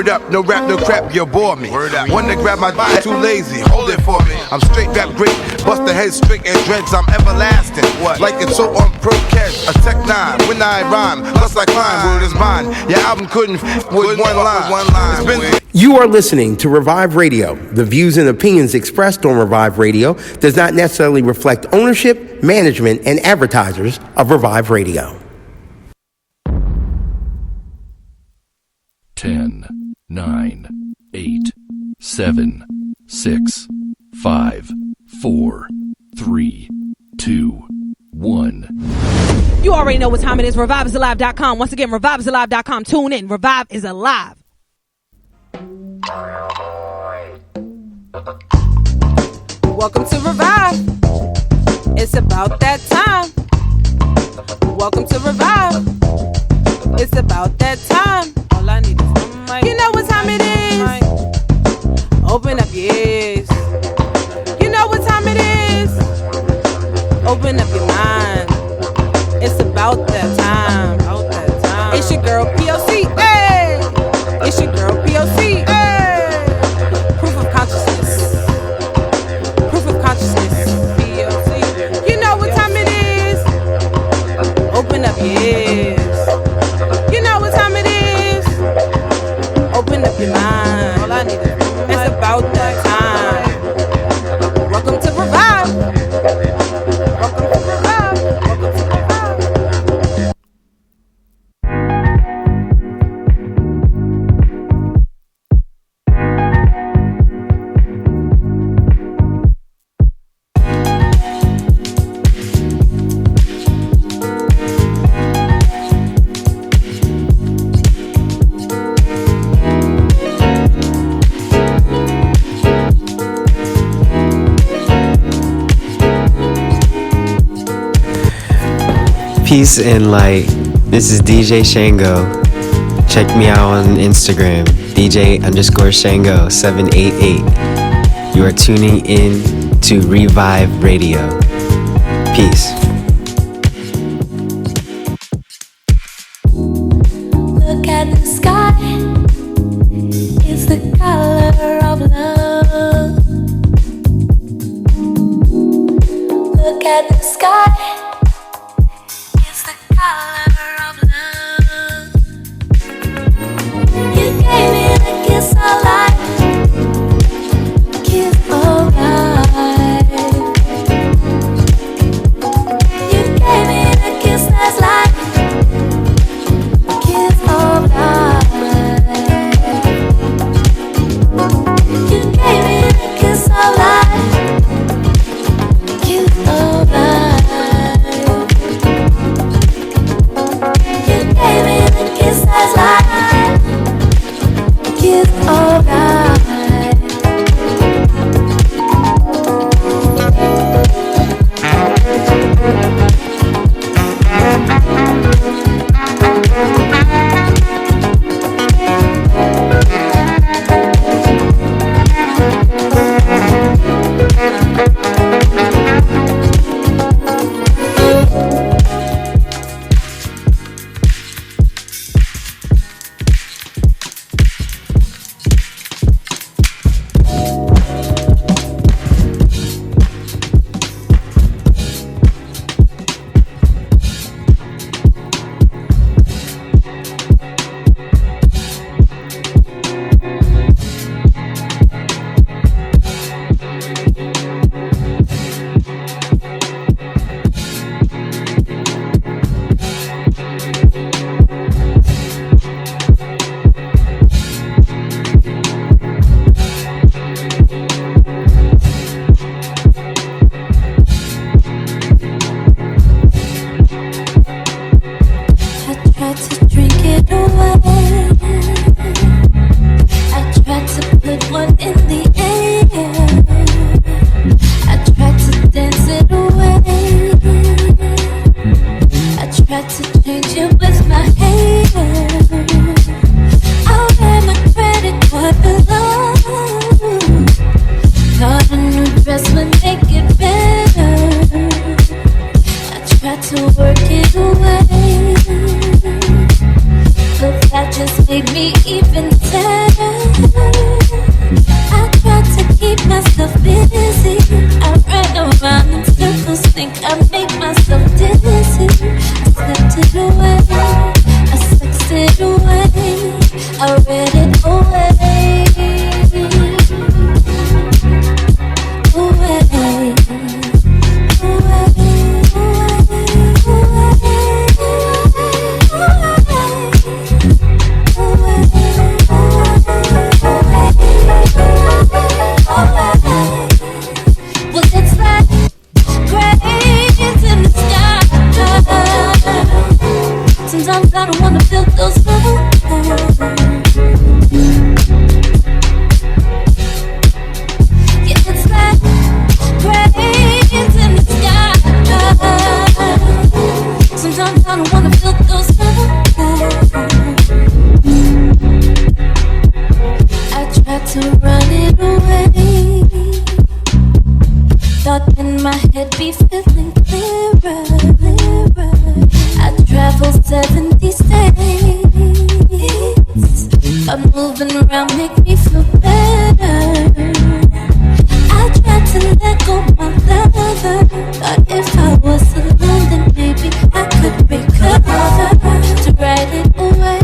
Word up, no rap, no crap, you'll bore me. One to grab my body, too lazy, hold it for me. I'm straight rap great, bust the head straight and dreads, I'm everlasting. Like it's so on pro catch, a tech 9. When I rhyme, plus I climb, word is mine. Your album couldn't with one line. You are listening to Revive Radio. The views and opinions expressed on Revive Radio does not necessarily reflect ownership, management, and advertisers of Revive Radio. 10, 9, 8, 7, 6, 5, 4, 3, 2, 1. You already know what time it is. ReviveIsAlive.com. Once again, ReviveIsAlive.com. Tune in. Revive is alive. Welcome to Revive. It's about that time. Welcome to Revive. It's about that time. All I need is one mic. You know what time it is. Open up your ears. You know what time it is. Open up your mind. It's about that time. It's your girl P.O.C. Hey! It's your girl P.O.C. Hey! Proof of consciousness. Proof of consciousness. P.O.C. You know what time it is. Open up your ears. You know what time it is. Open up your mind. All I need is it's about that time. Welcome to Revive. Welcome to Revive. Welcome to Revive. Peace and light. This is DJ Shango. Check me out on Instagram, DJ_Shango 788. You are tuning in to Revive Radio. Peace. Look at the sky. It's the color of love. Look at the sky. Just made me even better. almost think I made myself dizzy. I slept it away, I sexed it away, I read it away. Sometimes I don't wanna feel those feelings. Yeah, it's like grains in the sky. Sometimes I don't wanna feel those feelings. I tried to run it away. Thought in my head be feeling clearer, clearer. I traveled 70 states. But moving around make me feel better. I tried to let go my lover. Thought if I was alone then maybe I could recover. To write it away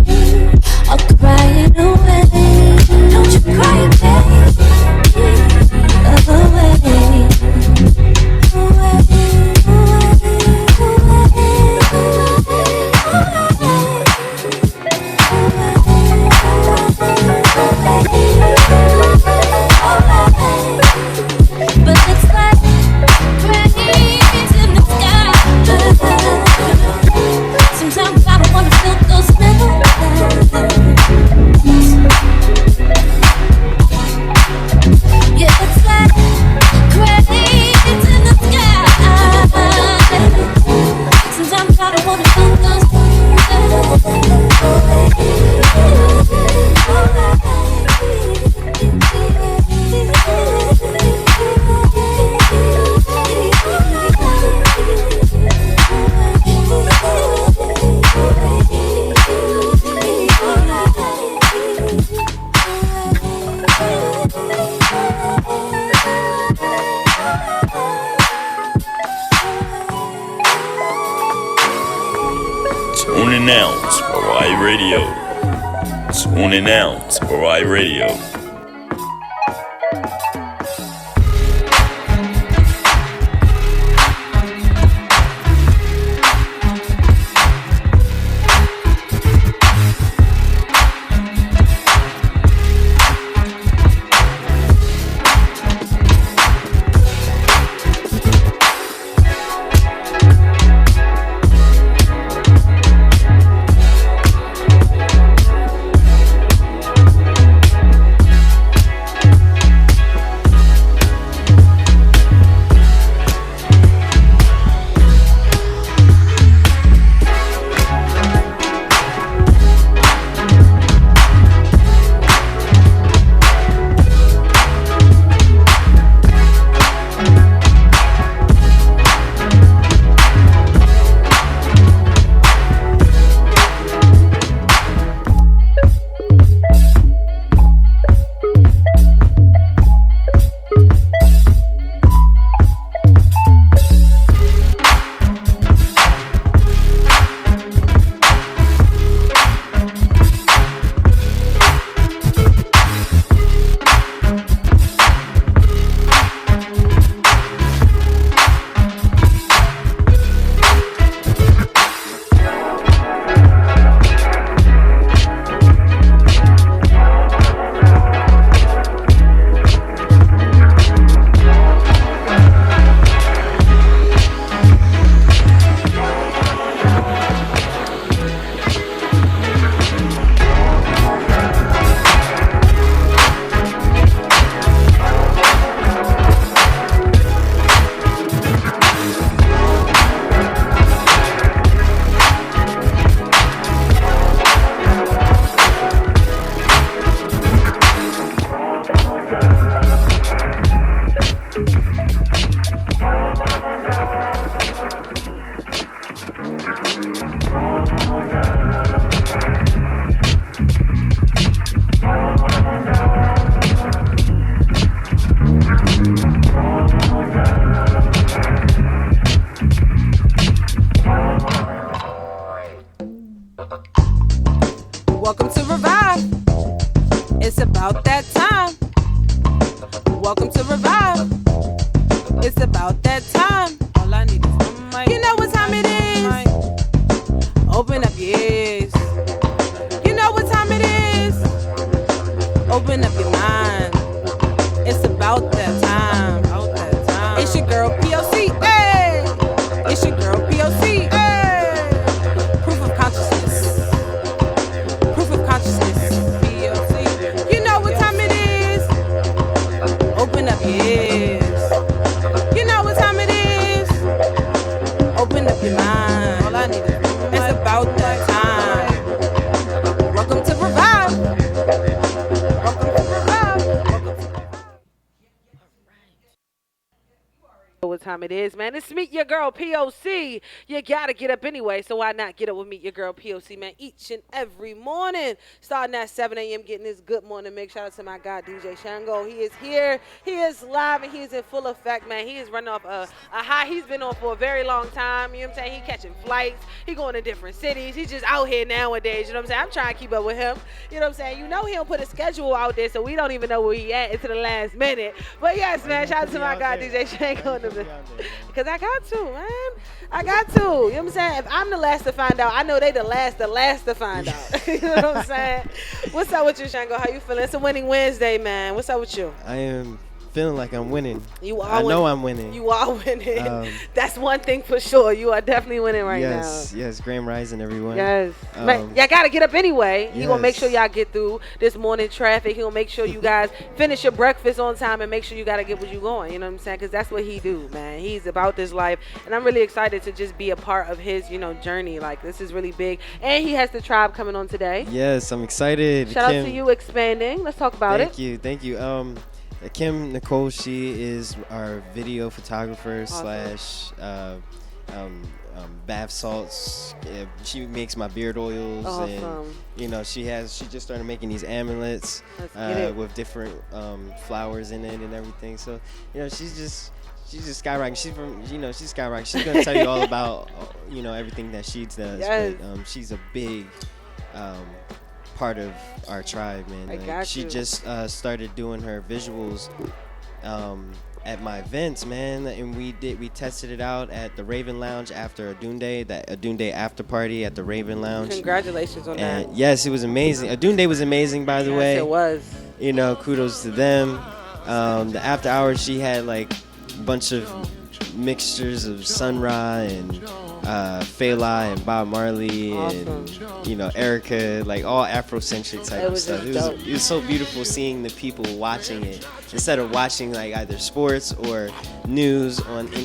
or cry it away. Don't you cry it, baby. Away. But it's like rains in the sky. Sometimes I don't wanna feel those feelings. Yeah, it's like rains in the sky. Sometimes I don't wanna feel those Tuning out for iRadio. Tuning out for iRadio. about that time. Welcome to Revive. It's about that time. All I need is one mic. You know what time it is. Open up your ears. You know what time it is. Open up your mind. It's about that time. It's your girl P.O.C. Hey, it's your girl P.O.C. Hey, proof of consciousness. Proof of consciousness. P.O.C. You know what time it is. Open up your ears. You know what time it is. Open up your mind. All I need is it's about that time. Welcome to Revive. Welcome to Revive. Welcome to Revive. What time it is, man? It's Meet Your Girl P.O.C. You gotta get up anyway, so why not get up with Meet Your Girl P.O.C., man? Each and every morning, starting at 7 a.m., getting this good morning mix. Shout out to my guy, DJ Shango. He is here. He is live, and he is in full effect, man. He is running off a high he's been on for a very long time. You know what I'm saying? He catching flights. He going to different cities. He's just out here nowadays. You know what I'm saying? I'm trying to keep up with him. You know what I'm saying? You know he don't put a schedule out there, so we don't even know where he at until the last minute. But yes, man, shout out to my guy, DJ Shango. Because I got to, man. I got to. You know what I'm saying? If I'm the last to find out, I know they the last to find out. You know what I'm saying? What's up with you, Shango? How you feeling? It's a winning Wednesday, man. What's up with you? I am feeling like I'm winning. You are I winning. know I'm winning. You are winning. That's one thing for sure. You are definitely winning right now. Yes. Grand rising, everyone. Yes. Man, y'all got to get up anyway. He going to make sure yes. y'all get through this morning traffic. He going to make sure you guys finish your breakfast on time and make sure you got to get what you going. You know what I'm saying? Because that's what he do, man. He's about this life. And I'm really excited to just be a part of his, journey. Like, this is really big. And he has the tribe coming on today. Yes, I'm excited. Shout out to you expanding. Let's talk about it. Thank you. Kim Nicole, she is our video photographer Awesome. / bath salts. She makes my beard oils, Awesome. and she just started making these amulets with different flowers in it and everything. So she's just skyrocketing. She's skyrocketing. She's gonna tell you all about everything that she does. Yes. But she's a big part of our tribe, man. She just started doing her visuals at my events, man, and we tested it out at the Raven Lounge after Adune Day after party at the Raven Lounge. Congratulations on that. Yes, it was amazing. Adune Day was amazing, by the way. Yes, it was. Kudos to them. The after hours, she had like a bunch of mixtures of Sun Ra and Fela and Bob Marley Awesome. and Erica, like all Afrocentric type of stuff. Dope. It was so beautiful seeing the people watching it instead of watching like either sports or news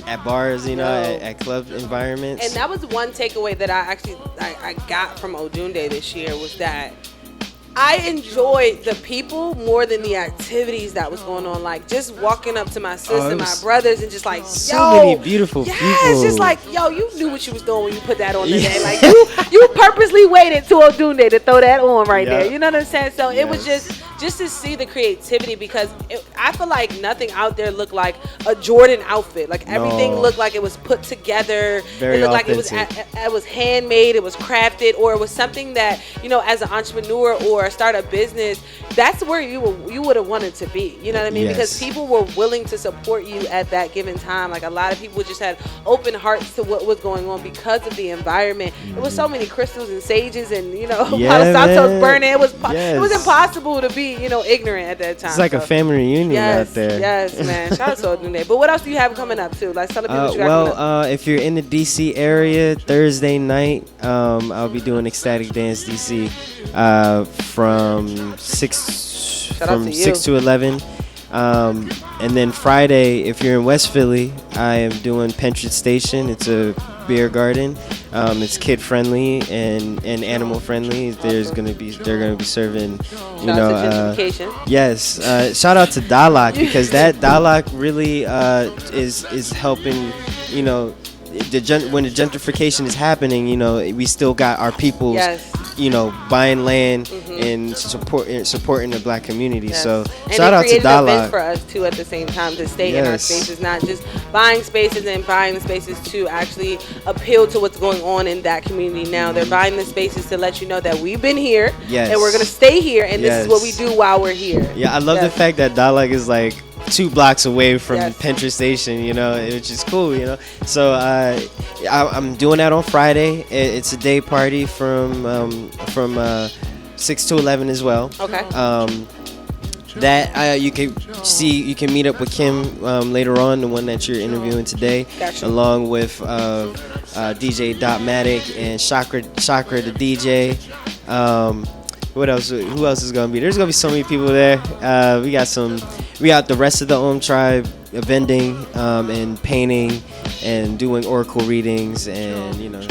at bars, at club environments. And that was one takeaway that I got from Odunde this year was that I enjoyed the people more than the activities that was going on. Like just walking up to my sister, my brothers, and just like, so many beautiful people. It's just like, yo, you knew what you was doing when you put that on today. Like you purposely waited to Odunde to throw that on right there. You know what I'm saying? So it was just to see the creativity because I feel like nothing out there looked like a Jordan outfit. Like everything looked like it was put together. Very it looked authentic. like it was handmade, it was crafted, or it was something that, as an entrepreneur or start a business, that's where you would have wanted to be. You know what I mean? Yes. Because people were willing to support you at that given time. Like a lot of people just had open hearts to what was going on because of the environment. It was so many crystals and sages and Palo Santos burning. It was impossible to be ignorant at that time. It's like a family reunion out there. Yes, man. Shout out to Odunde. But what else do you have coming up too? Like tell the people what you got coming up. If you're in the DC area, Thursday night, I'll be doing Ecstatic Dance DC from 6 to 11. And then Friday, if you're in West Philly, I am doing Pentridge Station. It's a beer garden. It's kid friendly and animal friendly. They're gonna be serving, Shout out to gentrification. Yes. Shout out to Dalak because that Dalak really is helping. When the gentrification is happening, we still got our people, buying land and supporting the Black community. Yes. So and shout out to Dialogue Dialogue for us too at the same time to stay in our spaces, not just buying spaces and buying the spaces to actually appeal to what's going on in that community now. They're buying the spaces to let you know that we've been here and we're gonna stay here, and this is what we do while we're here. Yeah, I love the fact that Dialogue is like 2 blocks away from Pentra Station, you know, which is cool, you know. So I'm doing that on Friday. It's a day party from 6 to 11 as well. Okay. That you can meet up with Kim later on, the one that you're interviewing today, along with DJ Dotmatic and Chakra the DJ. What else? Who else is gonna be? There's gonna be so many people there. We got the rest of the Tribe vending and painting and doing oracle readings, and you know.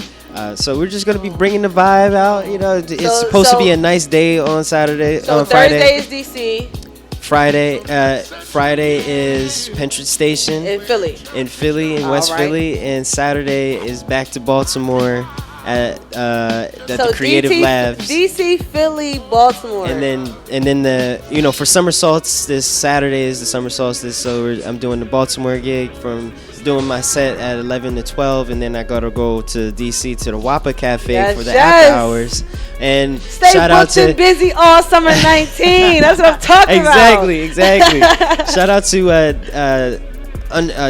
So we're just gonna be bringing the vibe out. You know, it's supposed to be a nice day on Saturday. So on Friday. Thursday is DC. Friday is Pentra Station in Philly, in West Philly, and Saturday is back to Baltimore at the Creative Labs. DC, Philly, Baltimore, and then the for summer solstice. This Saturday is the summer solstice, so I'm doing the Baltimore gig from doing my set at 11 to 12, and then I gotta go to DC to the Wapa Cafe for the after hours. And stay shout out to busy all summer 19. That's what I'm talking about. Exactly. Shout out to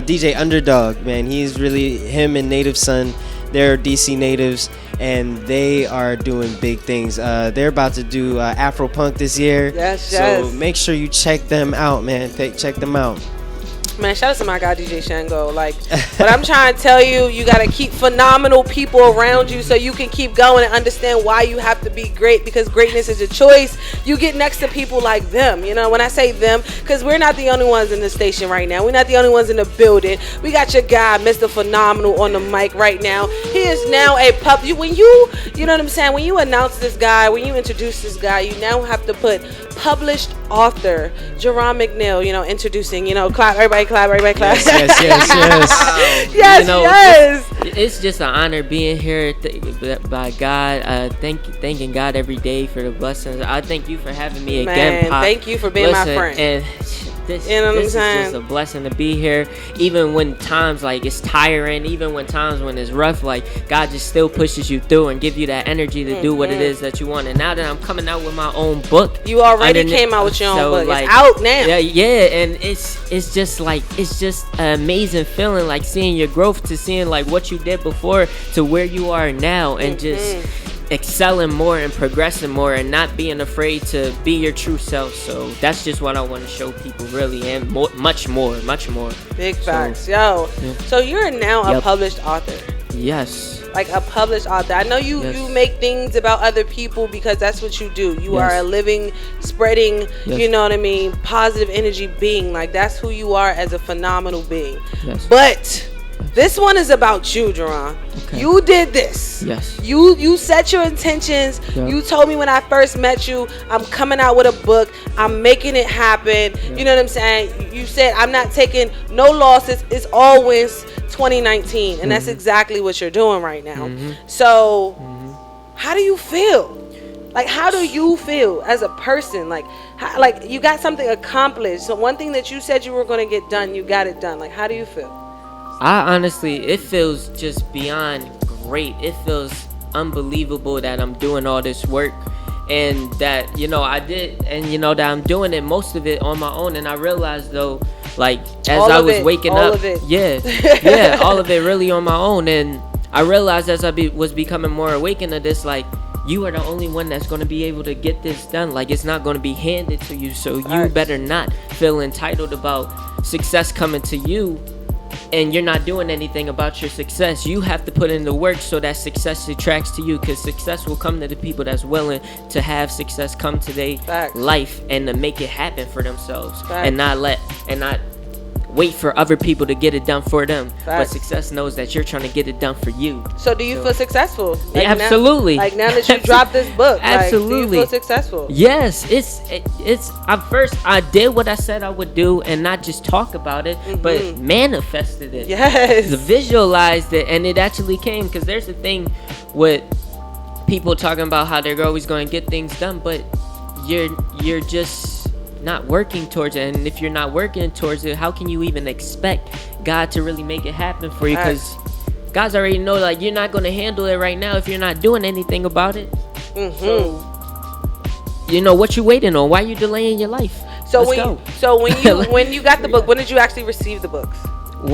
DJ Underdog, man. He's really him and Native Son. They're DC natives, and they are doing big things. They're about to do Afro Punk this year. So make sure you check them out, man. Check them out. Man, shout out to my guy DJ Shango. Like, but I'm trying to tell you, you gotta keep phenomenal people around you so you can keep going and understand why you have to be great, because greatness is a choice. You get next to people like them. You know, when I say them, because we're not the only ones in the station right now. We're not the only ones in the building. We got your guy, Mr. Phenomenal, on the mic right now. He is now a pup. You know what I'm saying? When you announce this guy, when you introduce this guy, you now have to put published author Jaron Mcneil, introducing, clap, everybody clap. Yes. It's just an honor being here by God. Thanking God every day for the blessings. I thank you for having me again, Pop. Thank you for being my friend. And this is just a blessing to be here. Even when times like it's tiring, even when times when it's rough, like God just still pushes you through and give you that energy to do what it is that you want. And now that I'm coming out with my own book, you already came out with your own book. Like, it's out now. Yeah, and it's just an amazing feeling, like seeing your growth to seeing like what you did before to where you are now, and just excelling more and progressing more and not being afraid to be your true self. So that's just what I want to show people, really, and much more. Big facts. So you're now a published author. Yes. Like a published author. I know you make things about other people because that's what you do. You are a living, spreading, you know what I mean, positive energy being. Like, that's who you are as a phenomenal being. But this one is about you, Jaron. Okay. You did this. Yes. You set your intentions. Yep. You told me when I first met you, I'm coming out with a book. I'm making it happen. Yep. You know what I'm saying? You said, I'm not taking no losses. It's all wins 2019. And that's exactly what you're doing right now. So how do you feel? Like, how do you feel as a person? Like you got something accomplished. So one thing that you said you were going to get done, you got it done. Like, how do you feel? I honestly, it feels just beyond great. It feels unbelievable that I'm doing all this work, and that, I did, and that I'm doing it, most of it on my own. And I realized though, like, as I was waking up, all of it really on my own. And I realized as I was becoming more awakened to this, like, you are the only one that's going to be able to get this done. Like, it's not going to be handed to you. So you better not feel entitled about success coming to you and you're not doing anything about your success. You have to put in the work so that success attracts to you, because success will come to the people that's willing to have success come to their life and to make it happen for themselves. And not wait for other people to get it done for them. But success knows that you're trying to get it done for you. So do you feel successful? Like, yeah, absolutely. Now that you dropped this book, absolutely. Like, do you feel successful? Yes, it's at first I did what I said I would do and not just talk about it, but manifested it. Yes. Visualized it, and it actually came. Because there's a thing with people talking about how they're always going to get things done, but you're just not working towards it. And if you're not working towards it, how can you even expect God to really make it happen for you? Because God's already know, like, you're not going to handle it right now if you're not doing anything about it. So, you know, what you waiting on? Why you delaying your life? So when you got the book, when did you actually receive the books?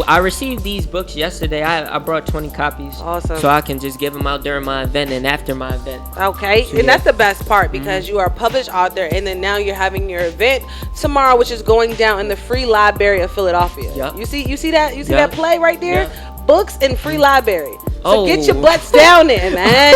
I received these books yesterday. I brought 20 copies. Awesome. So I can just give them out during my event and after my event. Okay. So, and that's the best part, because you are a published author, and then now you're having your event tomorrow, which is going down in the Free Library of Philadelphia. Yep. You see that play right there? Yep. Books and Free Library. So get your butts down there, man.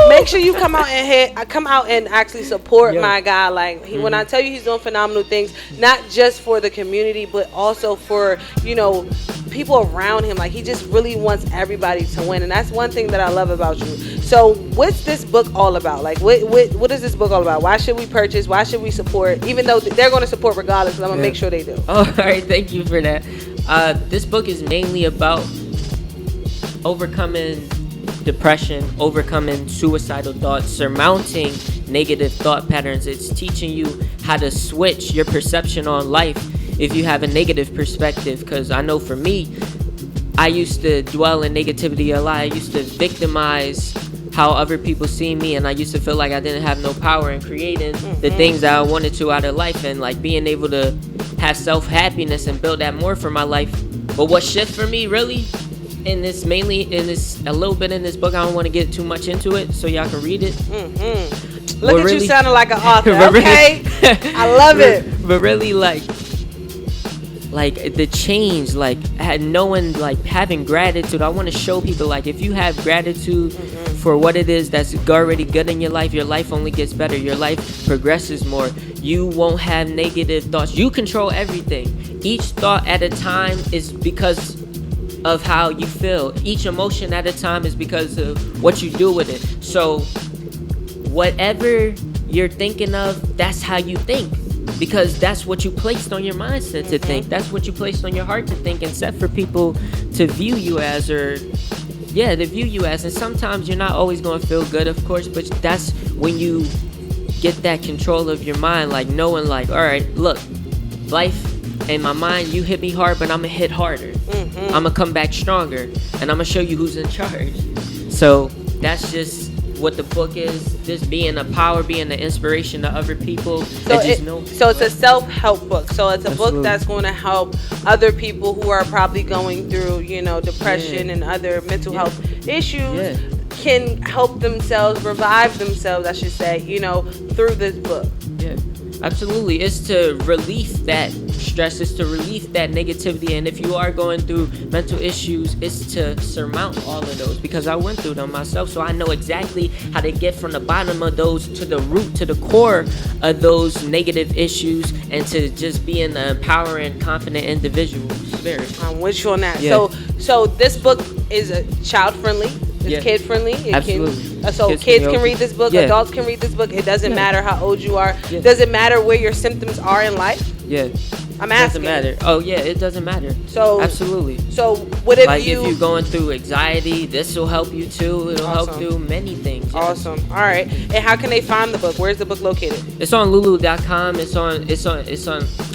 Make sure you come out and actually support my guy. Like, when I tell you he's doing phenomenal things, not just for the community, but also for, you know, people around him. Like, he just really wants everybody to win, and that's one thing that I love about you. So what's this book all about? Like, what is this book all about? Why should we purchase? Why should we support? Even though they're going to support regardless, but I'm going to make sure they do. All right, thank you for that. This book is mainly about overcoming depression, overcoming suicidal thoughts, surmounting negative thought patterns. It's teaching you how to switch your perception on life if you have a negative perspective. Because I know for me, I used to dwell in negativity a lot. I used to victimize how other people see me, and I used to feel like I didn't have no power in creating the things that I wanted to out of life, and like being able to have self-happiness and build that more for my life. But what shifted for me really a little bit in this book, I don't want to get too much into it so y'all can read it. Look at you sounding like an author. Okay. I love it. But really, like the change, like knowing, like having gratitude. I want to show people, like, if you have gratitude for what it is that's already good in your life only gets better. Your life progresses more. You won't have negative thoughts. You control everything. Each thought at a time is because of how you feel. Each emotion at a time is because of what you do with it. So whatever you're thinking of, that's how you think, because that's what you placed on your mindset to think. That's what you placed on your heart to think and set for people to view you as, and sometimes you're not always going to feel good, of course, but that's when you get that control of your mind, like knowing, like, all right, look, life in my mind, you hit me hard, but I'm gonna hit harder. I'm gonna come back stronger, and I'm gonna show you who's in charge. So that's just what the book is. Just being a power, being an inspiration to other people. So it's a self-help book. So it's a book that's going to help other people who are probably going through, you know, depression and other mental health issues. Can help themselves, revive themselves, I should say, you know, through this book. Yeah, absolutely. It's to relieve that stress, it's to relieve that negativity. And if you are going through mental issues, it's to surmount all of those, because I went through them myself. So I know exactly how to get from the bottom of those to the root, to the core of those negative issues, and to just be an empowering, confident individual spirit. I'm with you on that. Yeah. So this book is child friendly. It's kid friendly. Absolutely. Kids can read this book. Adults can read this book. It doesn't matter how old you are. Does it matter where your symptoms are in life? Yeah. I'm asking. It doesn't matter. Oh yeah, it doesn't matter. So absolutely. So what if if you're going through anxiety, this will help you too. It'll help through many things. Awesome. All right. And how can they find the book? Where's the book located? It's on lulu.com. It's on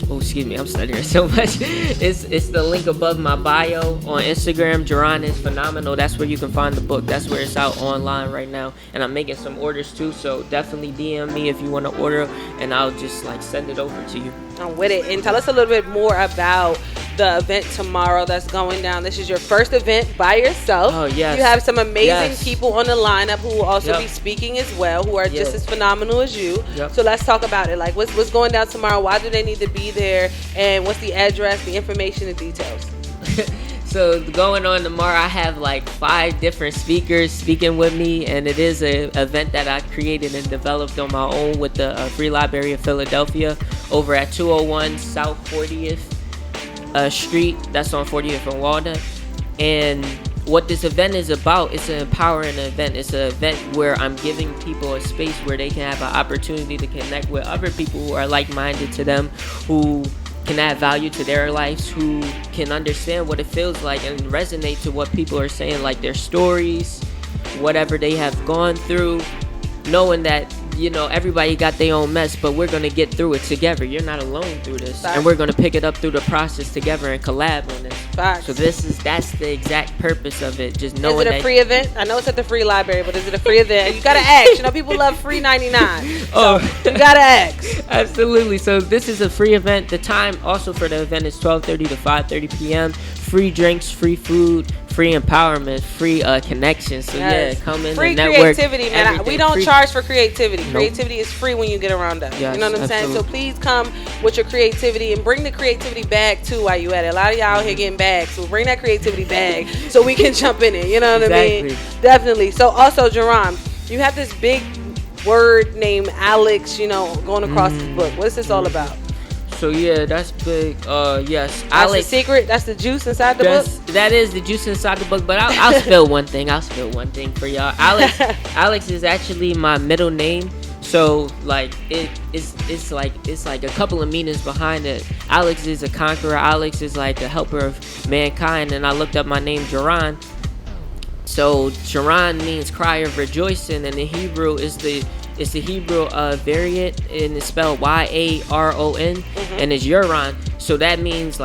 oh, excuse me, I'm stuttering so much. It's the link above my bio on Instagram. Jaron is phenomenal. That's where you can find the book. That's where it's out online right now. And I'm making some orders too, so definitely DM me if you want to order, and I'll just send it over to you. I'm with it. And tell us a little bit more about the event tomorrow that's going down. This is your first event by yourself. Oh, yes. You have some amazing people on the lineup who will also be speaking as well, who are just as phenomenal as you. So let's talk about it. Like, what's going down tomorrow? Why do they need to be there? And what's the address, the information, the details? So going on tomorrow, I have 5 different speakers speaking with me, and it is an event that I created and developed on my own with the Free Library of Philadelphia over at 201 South 40th Street. That's on 40th and Walnut. And what this event is about, it's an empowering event. It's an event where I'm giving people a space where they can have an opportunity to connect with other people who are like-minded to them, who can add value to their lives, who can understand what it feels like and resonate to what people are saying, like their stories, whatever they have gone through, knowing that you know, everybody got their own mess, but we're gonna get through it together. You're not alone through this. Fact. And we're gonna pick it up through the process together and collab on this. Fact. So that's the exact purpose of it. Just knowing Is it a that free event? I know it's at the free library, but is it a free event? You gotta ask. You know, people love free 99. So you gotta ask. Absolutely. So this is a free event. The time also for the event is 12:30 to 5:30 p.m. Free drinks, free food, free empowerment, free connections. So Yes. yeah, come in Free and network. creativity, man. everything We don't free. charge for creativity. Nope. Creativity is free when you get around us. Yes, You know what I'm saying? So absolutely. please come with your creativity and bring the creativity bag too while you at it. A lot of y'all out here getting bags, so bring that creativity bag so we can jump in it. You know what I mean? Exactly. Definitely. So also, Jaron, you have this big word named Alex, you know, going across this book. What is this all about? So yeah, that's big. Yes, That's Alex. the secret. That's the juice inside the book. That is the juice inside the book. But I'll spill one thing. I'll spill one thing for y'all. Alex is actually my middle name. So like it's like a couple of meanings behind it. Alex is a conqueror. Alex is like a helper of mankind. And I looked up my name, Jaron. So Jaron means cry of rejoicing, and the Hebrew is the Hebrew variant, and it's spelled Y-A-R-O-N, and it's Jaron. So that means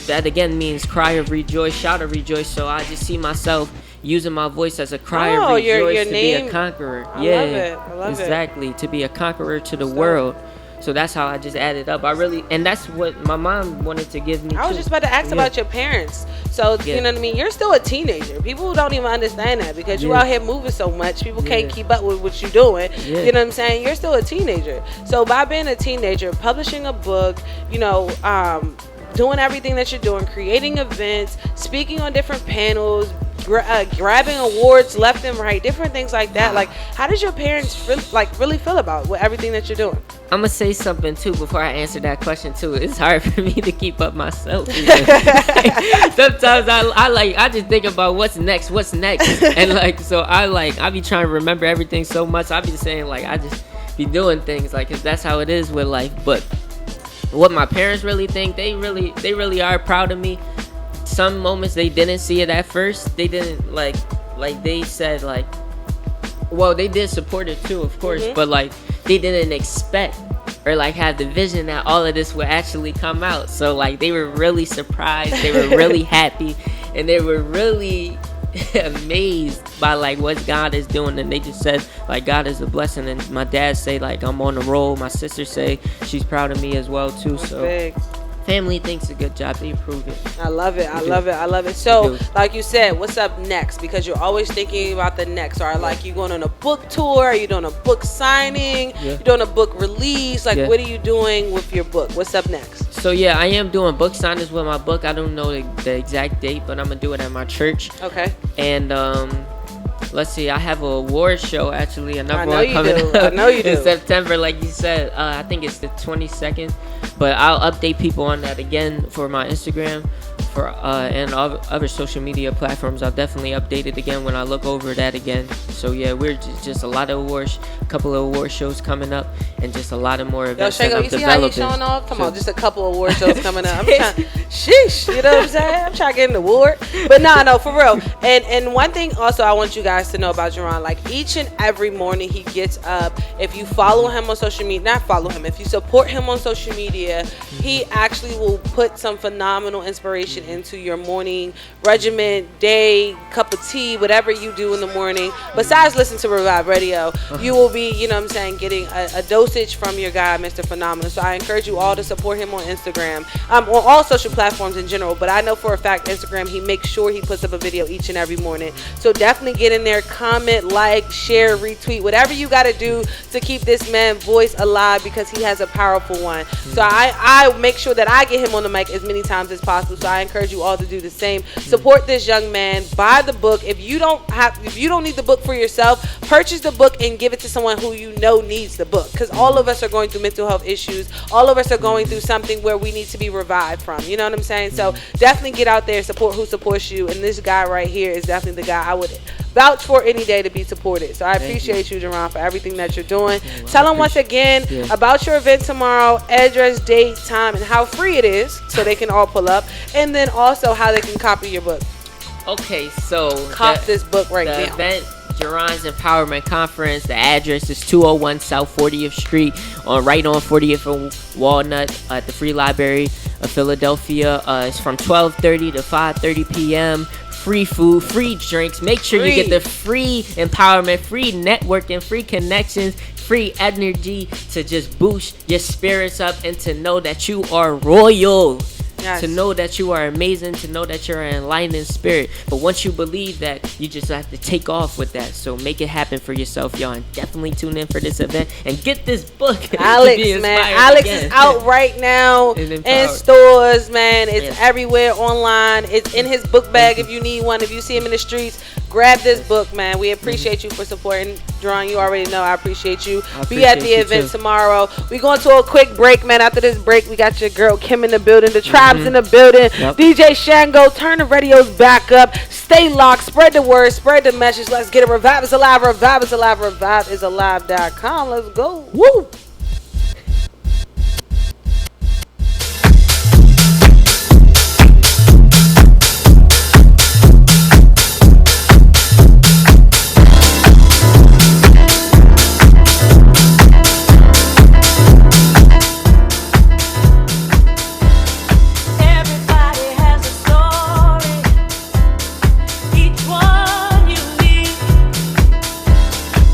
that again means cry of rejoice, shout of rejoice. So I just see myself using my voice as a cry of rejoice your to name, be a conqueror. I love it. I love it. Exactly, to be a conqueror to the world. So that's how I just added up. And that's what my mom wanted to give me. I was too. just about to ask Yeah. about your parents. So, you know what I mean? You're still a teenager. People don't even understand that because you out here moving so much. People can't keep up with what you're doing. Yeah. You know what I'm saying? You're still a teenager. So, by being a teenager, publishing a book, you know, doing everything that you're doing, creating events, speaking on different panels, grabbing awards left and right, different things like that. Like, how does your parents really feel about everything that you're doing? I'm gonna say something too before I answer that question too. It's hard for me to keep up myself. Sometimes I just think about what's next, and I be trying to remember everything so much. I be saying I just be doing things 'cause that's how it is with life. But what my parents really think, they really are proud of me. Some moments they didn't see it at first. They didn't they said well, they did support it too, of course, but they didn't expect or have the vision that all of this would actually come out. So they were really surprised, they were really happy, and they were really amazed by what God is doing. And they just said God is a blessing. And my dad say I'm on the roll. My sister say she's proud of me as well too. That's so big. Family thinks a good job. They approve it. I love it. I love it. So, like you said, what's up next? Because you're always thinking about the next. Or you going on a book tour? Are you doing a book signing? Yeah. You doing a book release? What are you doing with your book? What's up next? So yeah, I am doing book signings with my book. I don't know the exact date, but I'm gonna do it at my church. Okay. And let's see, I have an award show actually. Another one coming up. I know you do. In September, like you said. I think it's the 22nd. But I'll update people on that again for my Instagram, and other social media platforms. I'll definitely update it again when I look over that again. So yeah, we're just a lot of awards, a couple of award shows coming up, and just a lot of more events. Yo, Shango, you see how he's showing off? Come on, just a couple of award shows coming up. I'm trying, sheesh, you know what I'm saying? I'm trying to get an award. But no, for real. And one thing also I want you guys to know about Jaron, each and every morning he gets up. If you follow him on social media, not follow him, if you support him on social media, he actually will put some phenomenal inspiration into your morning regimen, day, cup of tea, whatever you do in the morning. Besides listen to Revive Radio, you will be, you know what I'm saying, getting a dosage from your guy, Mr. Phenomenal. So I encourage you all to support him on Instagram, on all social platforms in general. But I know for a fact Instagram, he makes sure he puts up a video each and every morning. So definitely get in there, comment, share, retweet, whatever you got to do to keep this man's voice alive, because he has a powerful one. So I make sure that I get him on the mic as many times as possible. So I encourage you all to do the same. Support this young man. Buy the book. If you don't need the book for yourself, purchase the book and give it to someone who you know needs the book. Because all of us are going through mental health issues. All of us are going through something where we need to be revived from. You know what I'm saying? So definitely get out there and support who supports you. And this guy right here is definitely the guy I would vouch for any day to be supported. So I appreciate you, Jaron, for everything that you're doing. Tell them once again about your event tomorrow, address, date, time, and how free it is, so they can all pull up, and then also how they can copy your book. Okay, so cop this book right now. Jaron's Empowerment Conference. The address is 201 South 40th Street, right on 40th and Walnut at the Free Library of Philadelphia. It's from 12:30 to 5:30 p.m. Free food, free drinks. Make sure you get the free empowerment, free networking, free connections, free energy to just boost your spirits up and to know that you are royal. Yes. To know that you are amazing, to know that you're an enlightening spirit. But once you believe that, you just have to take off with that. So make it happen for yourself, y'all. And definitely tune in for this event and get this book. Alex, man. Alex is out right now in stores, man. It's everywhere online. It's in his book bag if you need one. If you see him in the streets, grab this book, man. We appreciate you for supporting. Jaron, you already know I appreciate you. Be at the event tomorrow. We're going to a quick break, man. After this break, we got your girl Kim in the building. The tribe's in the building. Yep. DJ Shango, turn the radios back up. Stay locked. Spread the word. Spread the message. Let's get it. Revive is alive. Revive is alive. ReviveIsAlive.com. Let's go. Woo!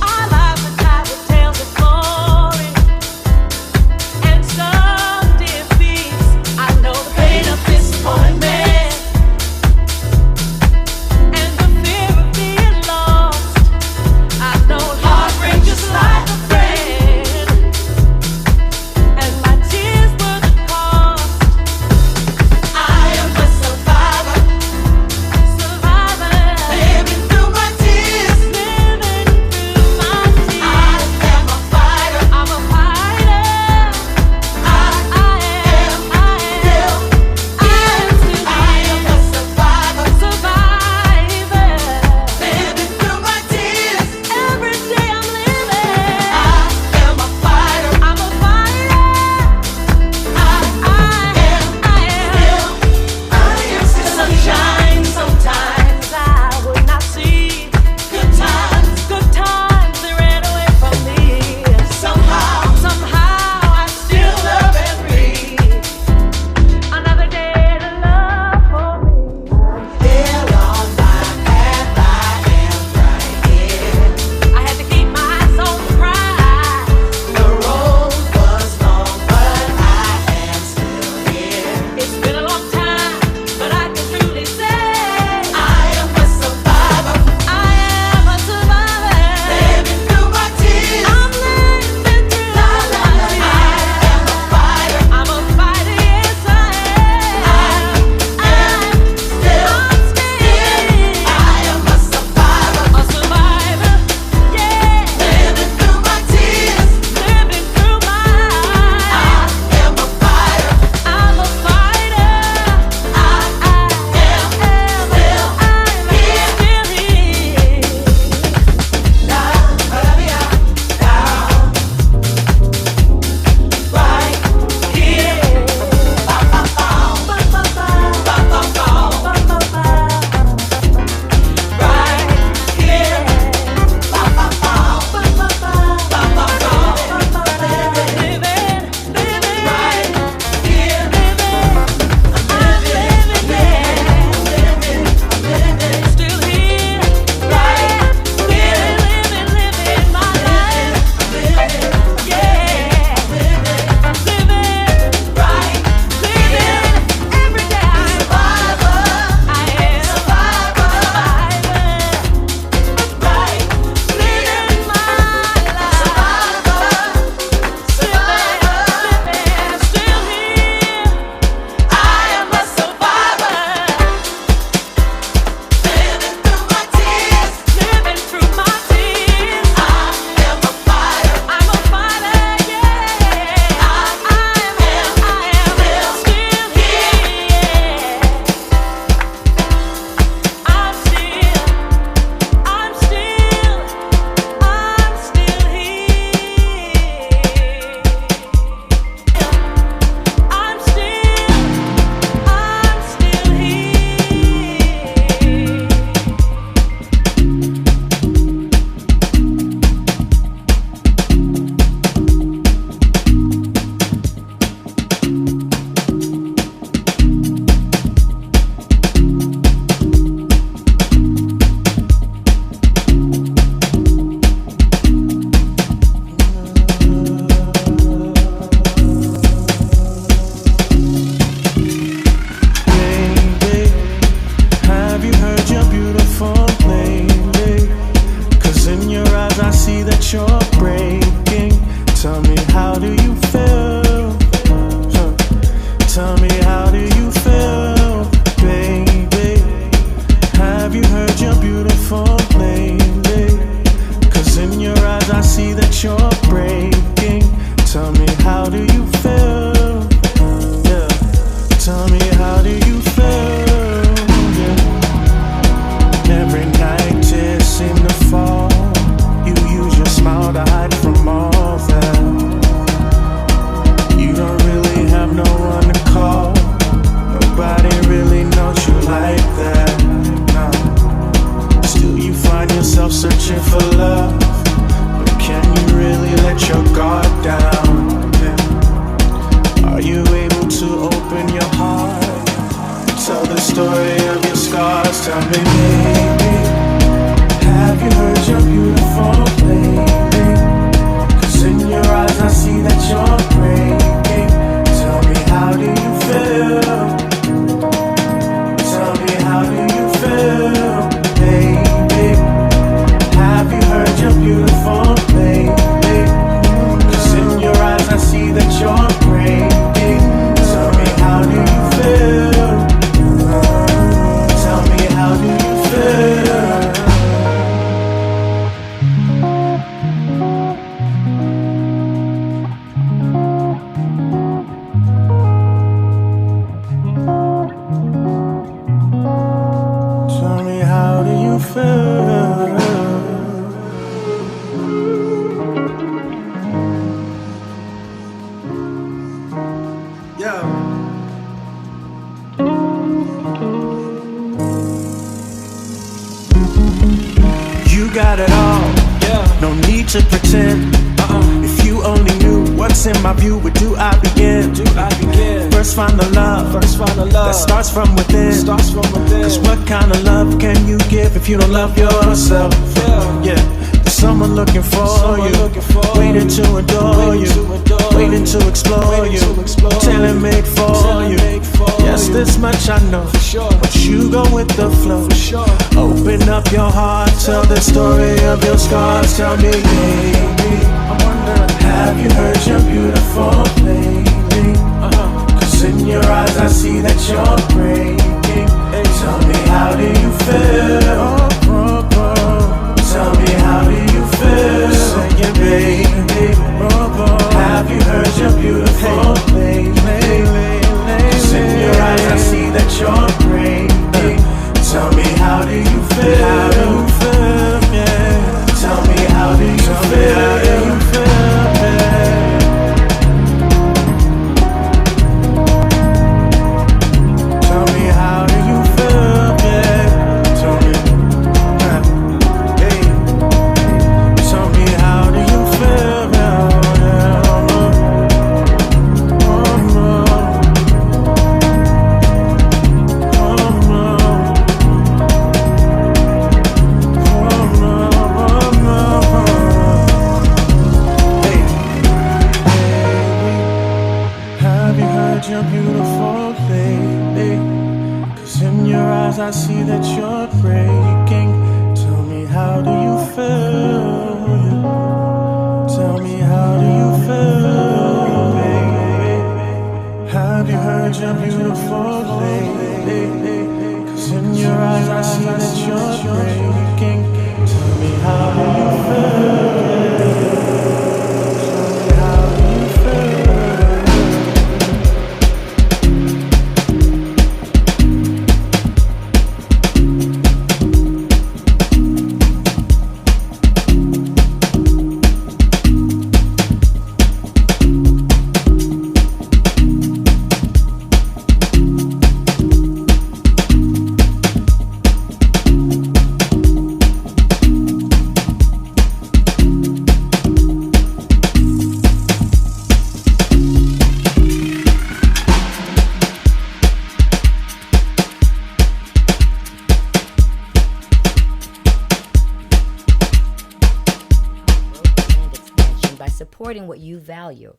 Our lives are tied with tales of glory. open your heart. Tell the story of your scars. Tell me, baby, have you heard your beautiful lady? 'Cause in your eyes I see that you're breaking. Tell me, how do you feel? Tell me, how do you feel, baby? Have you heard your beautiful lady? 'Cause in your eyes I see that you're breaking. Tell me, how do you feel? Tell me, how do you feel? Tell me, how do you feel? Yeah. You got it all, yeah. No need to pretend. If you only knew what's in my view, where do I begin? First find the love, that starts from within. Cause what kind of love can you give if you don't love yourself? Yeah. There's someone looking for you, waiting to adore you, waiting to explore you, tailor-made for you. Yes, this much I know, but you go with the flow. Open up your heart, tell the story of your scars. Tell me, baby, I wonder, have you heard your beautiful lady? 'Cause in your eyes I see that you're breaking. Tell me, how do you feel? Tell me, how do you feel? Say it, baby. Have you heard your beautiful lady? 'Cause in your eyes I see that you're breaking. Tell me, how do you feel? How do you feel? Yeah. Tell me, how do you feel? How do you feel? Yeah. Tell me, how do you feel? Yeah. Tell me, hey. Tell me, how do you feel? You're beautiful lady, 'cause in your eyes I see that you're breaking. Tell me, how do you feel? Tell me, how do you feel, baby? Have you heard your beautiful lady? 'Cause in your eyes I see that you're breaking. Tell me, how do you feel? What you value.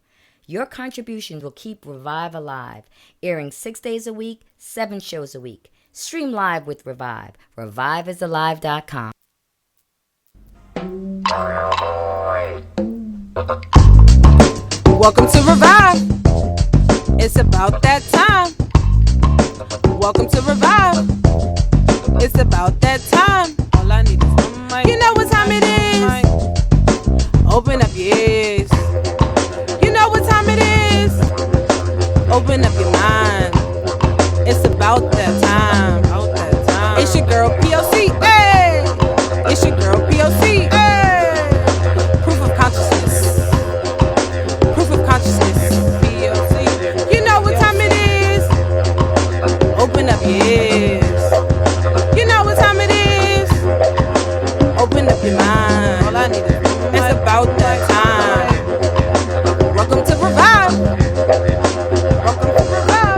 Your contributions will keep Revive alive, airing 6 days a week, 7 shows a week. Stream live with Revive. ReviveIsAlive.com. Welcome to Revive. It's about that time. Welcome to Revive. It's about that time. All I need is one mic. You know what time it is. Open up your ears. You know what time it is. Open up your mind. It's about that time. It's your girl P.O.C. Hey, it's your girl P.O.C. Hey, proof of consciousness. Proof of consciousness. P.O.C. You know what time it is. Open up your ears. You know what time it is. Open up your mind. All I need is it's about that time. Welcome to Revive. Welcome to Revive.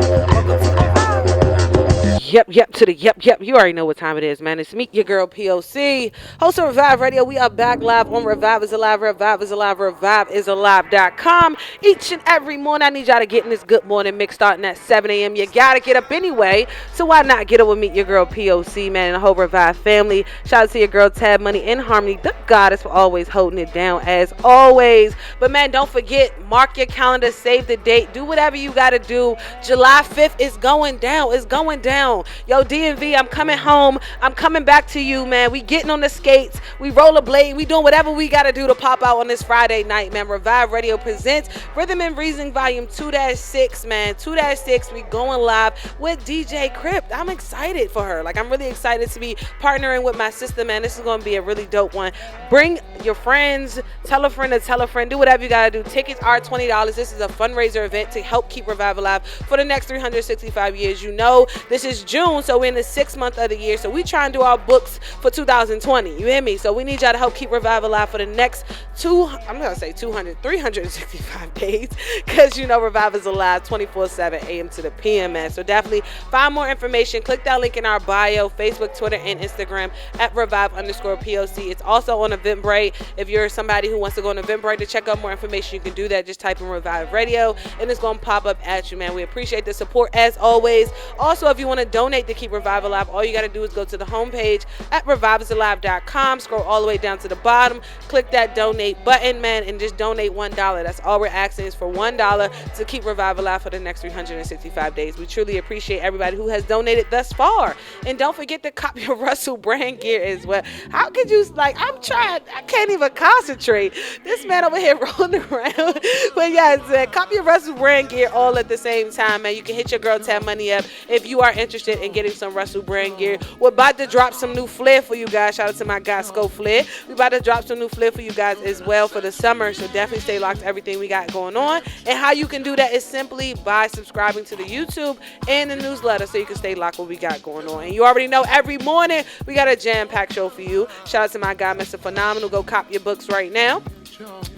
yep to the yep. You already know what time it is, man. It's Meet Your Girl P.O.C. Host of Revive Radio. We are back live on Revive is Alive, Revive is Alive, ReviveIsAlive.com. Each and every morning, I need y'all to get in this good morning mix starting at 7 a.m. You got to get up anyway, so why not get up with Meet Your Girl P.O.C., man, and the whole Revive family. Shout out to your girl Tab Money in Harmony, the goddess, for always holding it down as always. But, man, don't forget, mark your calendar, save the date, do whatever you got to do. July 5th is going down. It's going down. Yo, DMV, I'm coming home. I'm coming back to you, man. We getting on the skates. We rollerblade. We doing whatever we got to do to pop out on this Friday night, man. Revive Radio presents Rhythm and Reason Volume 2-6, man. 2-6. We going live with DJ Crypt. I'm excited for her. Like, I'm really excited to be partnering with my sister, man. This is going to be a really dope one. Bring your friends. Tell a friend to tell a friend. Do whatever you got to do. Tickets are $20. This is a fundraiser event to help keep Revive alive for the next 365 years. You know, this is June, so we're in the 6th month of the year, so we try and do our books for 2020. You hear me? So we need y'all to help keep Revive alive for the next 365 days, because you know Revive is alive 24/7 a.m. to the p.m. man. So definitely find more information. Click that link in our bio, Facebook, Twitter, and Instagram at Revive_POC. It's also on Eventbrite. If you're somebody who wants to go on Eventbrite to check out more information, you can do that. Just type in Revive Radio, and it's going to pop up at you, man. We appreciate the support as always. Also, if you want to donate to keep Revive alive, all you got to do is go to the homepage at ReviveIsAlive.com, scroll all the way down to the bottom, click that donate button, man, and just donate $1. That's all we're asking is for $1 to keep Revive alive for the next 365 days. We truly appreciate everybody who has donated thus far. And don't forget to cop your Russell brand gear as well. How could you, like, I'm trying, I can't even concentrate. This man over here rolling around. But yes, cop your Russell brand gear all at the same time, man. You can hit your girl Tab Money up if you are interested in getting some Russell brand gear. We're about to drop some new flair for you guys. Shout out to my guy Scope Flair. We're about to drop some new flair for you guys as well for the summer, so definitely stay locked to everything we got going on. And how you can do that is simply by subscribing to the YouTube and the newsletter, so you can stay locked what we got going on. And you already know every morning we got a jam-packed show for you. Shout out to my guy Mr. Phenomenal. Go cop your books right now.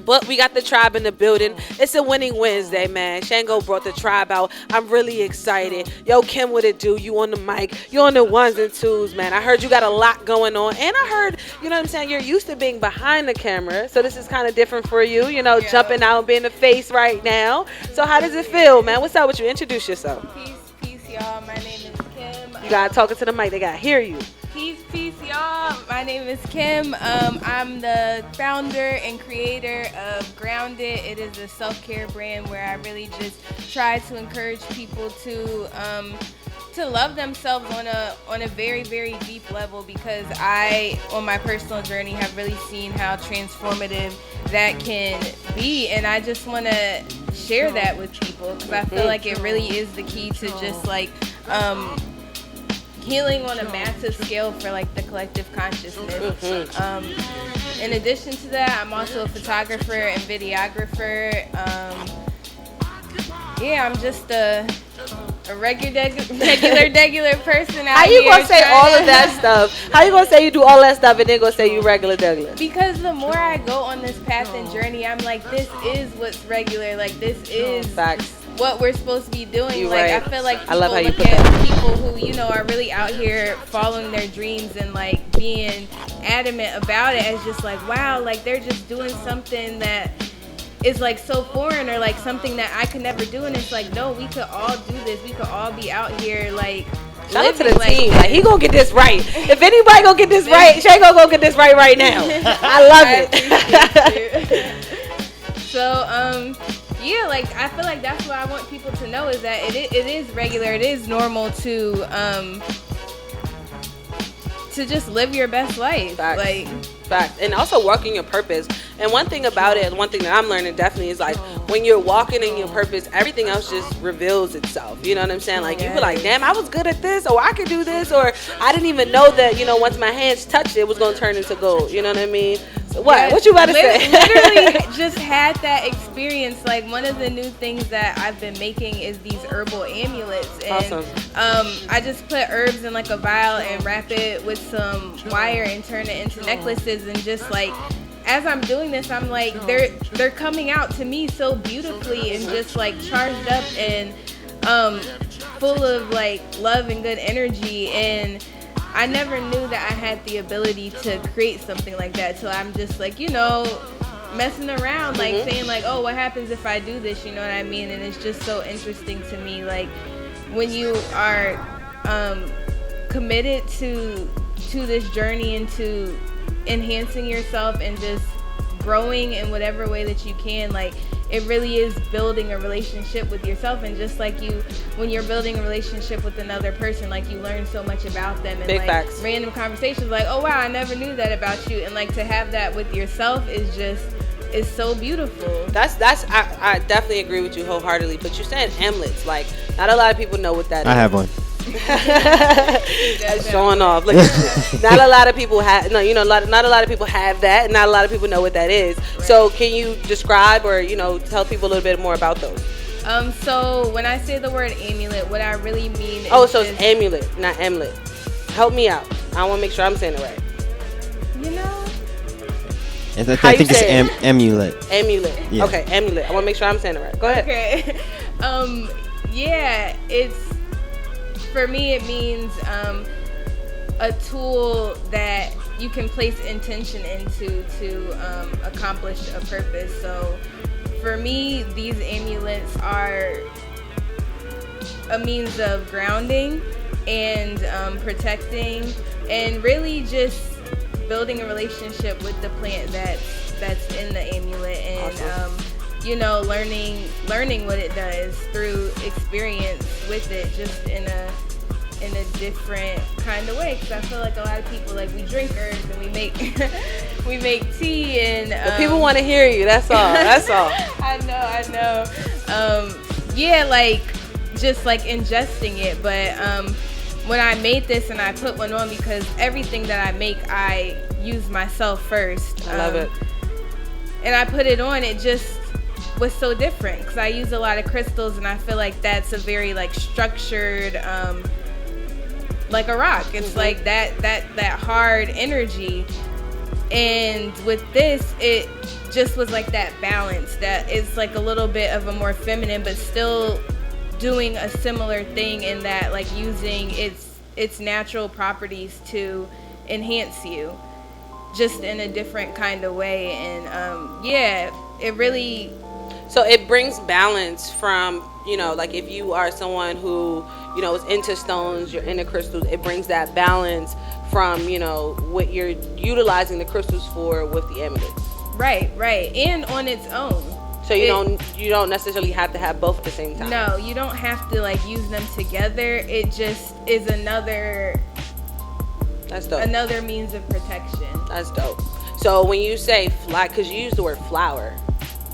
But we got the tribe in the building. It's a winning Wednesday, man. Shango brought the tribe out. I'm really excited. Yo, Kim, what it do? You on the mic. You on the ones and twos, man. I heard you got a lot going on. And I heard, you know what I'm saying, you're used to being behind the camera. So this is kind of different for you, you know, jumping out and being the face right now. So how does it feel, man? What's up with you? Introduce yourself. Peace, y'all. My name is Kim. You got to talk it to the mic. They got to hear you. Peace, y'all. My name is Kim. I'm the founder and creator of Grounded. It is a self-care brand where I really just try to encourage people to love themselves on a very, very deep level, because I, on my personal journey, have really seen how transformative that can be, and I just want to share that with people, because I feel like it really is the key to just like healing on a massive scale for like the collective consciousness. In addition to that, I'm also a photographer and videographer. I'm just a regular person out here. How you gonna say all of that stuff? How you gonna say you do all that stuff and then gonna say you regular? Because the more I go on this path and journey, I'm like, this is what's regular. Like, this is what we're supposed to be doing. You're like, right. I feel like I love how you look put at that. people who, you know, are really out here following their dreams and like being adamant about it as just like, wow, like they're just doing something that is like so foreign, or like something that I could never do. And it's like, no, we could all do this. We could all be out here like shout out to the team. Like, he gonna get this right. If anybody gonna get this right, Shay gonna get this right now. I love it. So yeah, like I feel like that's what I want people to know, is that it is regular, it is normal to just live your best life. Facts. And also walking your purpose. And one thing about it, one thing that I'm learning definitely is like when you're walking in your purpose, everything else just reveals itself. You know what I'm saying? Like you be like, damn, I was good at this, or I could do this, or I didn't even know that, you know, once my hands touched it, it was gonna turn into gold. You know what I mean? So what you about to say? Literally just had that experience. Like, one of the new things that I've been making is these herbal amulets. And awesome. I just put herbs in like a vial and wrap it with some wire and turn it into necklaces, and just like as I'm doing this, I'm like, they're coming out to me so beautifully and just like charged up and full of like love and good energy, and I never knew that I had the ability to create something like that. So I'm just like, messing around, like saying like, oh, what happens if I do this? You know what I mean? And it's just so interesting to me, like when you are committed to this journey and to enhancing yourself and just growing in whatever way that you can, like it really is building a relationship with yourself. And just like when you're building a relationship with another person, like you learn so much about them, and Big like facts. Random conversations like, oh wow, I never knew that about you. And like to have that with yourself is so beautiful. I definitely agree with you wholeheartly. But you said amulets, like not a lot of people know what that is. I have one. Showing off. Look, not a lot of people have. No, not a lot of people have that. Not a lot of people know what that is. Right. So, can you describe or tell people a little bit more about those? So when I say the word amulet, what I really mean is it's amulet, not amulet. Help me out. I want to make sure I'm saying it right. I think it's amulet. Amulet. Yeah. Okay, amulet. I want to make sure I'm saying it right. Go ahead. Okay. For me, it means a tool that you can place intention into to accomplish a purpose. So for me, these amulets are a means of grounding and protecting, and really just building a relationship with the plant that's in the amulet, and awesome. learning what it does through experience with it, just in a different kind of way. Because I feel like a lot of people, like, we drink herbs and we make we make tea, and but people want to hear you. That's all. That's all. I know. Like just like ingesting it, but when I made this and I put one on, because everything that I make, I use myself first. I love it. And I put it on, it just was so different because I use a lot of crystals, and I feel like that's a very like structured, like a rock. It's like that hard energy. And with this, it just was like that balance that is like a little bit of a more feminine, but still doing a similar thing in that, like using its natural properties to enhance you, just in a different kind of way. And it really, so it brings balance from, like if you are someone who is into stones, you're into crystals, it brings that balance from what you're utilizing the crystals for with the amulets. Right, and on its own. So you don't necessarily have to have both at the same time. No, you don't have to like use them together. It just is another. That's dope. Another means of protection. That's dope. So when you say because you use the word flower,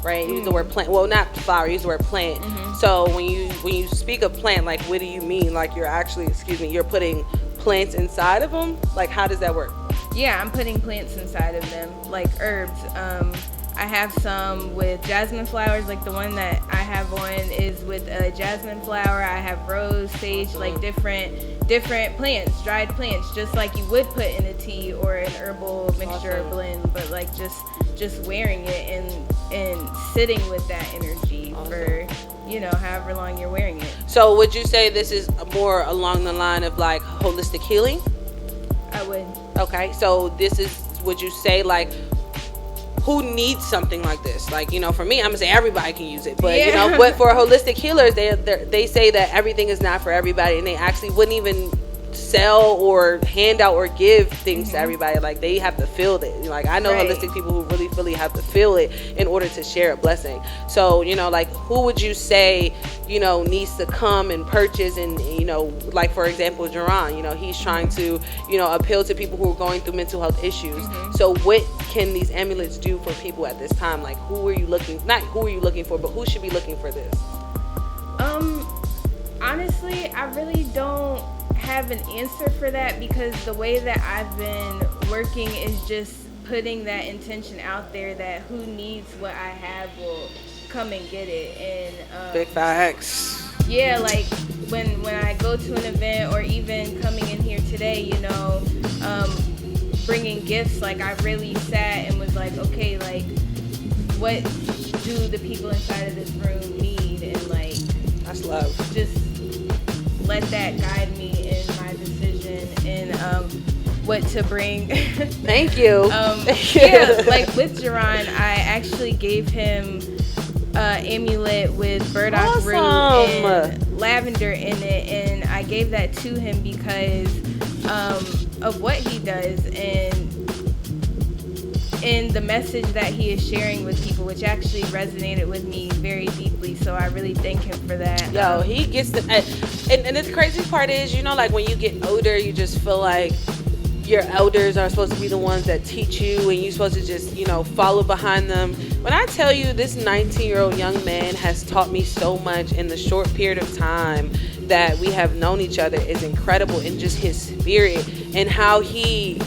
right? You use the word plant. Well, not flower. You use the word plant. Mm-hmm. So when you speak of plant, like what do you mean? Like you're actually, you're putting plants inside of them? Like how does that work? Yeah, I'm putting plants inside of them, like herbs. I have some with jasmine flowers, like the one that I have on is with a jasmine flower. I have rose, sage, like different plants, dried plants, just like you would put in a tea or an herbal mixture or blend, but like just wearing it and sitting with that energy for however long you're wearing it. So would you say this is more along the line of like holistic healing? I would. Okay, so would you say like, who needs something like this? Like, for me, I'm gonna say everybody can use it, but but for holistic healers, they say that everything is not for everybody, and they actually wouldn't even sell or hand out or give things to everybody. Like they have to feel it. Like I know holistic people who really have to feel it in order to share a blessing. So like who would you say needs to come and purchase, and like for example Jaron, he's trying to appeal to people who are going through mental health issues. So what can these amulets do for people at this time? Like who are you looking for, but who should be looking for this? Honestly, I really don't have an answer for that, because the way that I've been working is just putting that intention out there that who needs what I have will come and get it. And big facts. Yeah, like when I go to an event, or even coming in here today, bringing gifts, like I really sat and was like, okay, like what do the people inside of this room need? And like That's love. Just let that guide me in my decision and what to bring. Thank you. Yeah, like with Jaron, I actually gave him amulet with burdock root and lavender in it, and I gave that to him because of what he does and the message that he is sharing with people, which actually resonated with me very deeply. So I really thank him for that. Yo, he gets the and the crazy part is, you know, like when you get older, you just feel like your elders are supposed to be the ones that teach you, and you're supposed to just, you know, follow behind them. When I tell you, this 19-year-old young man has taught me so much in the short period of time that we have known each other is incredible, in just his spirit and how he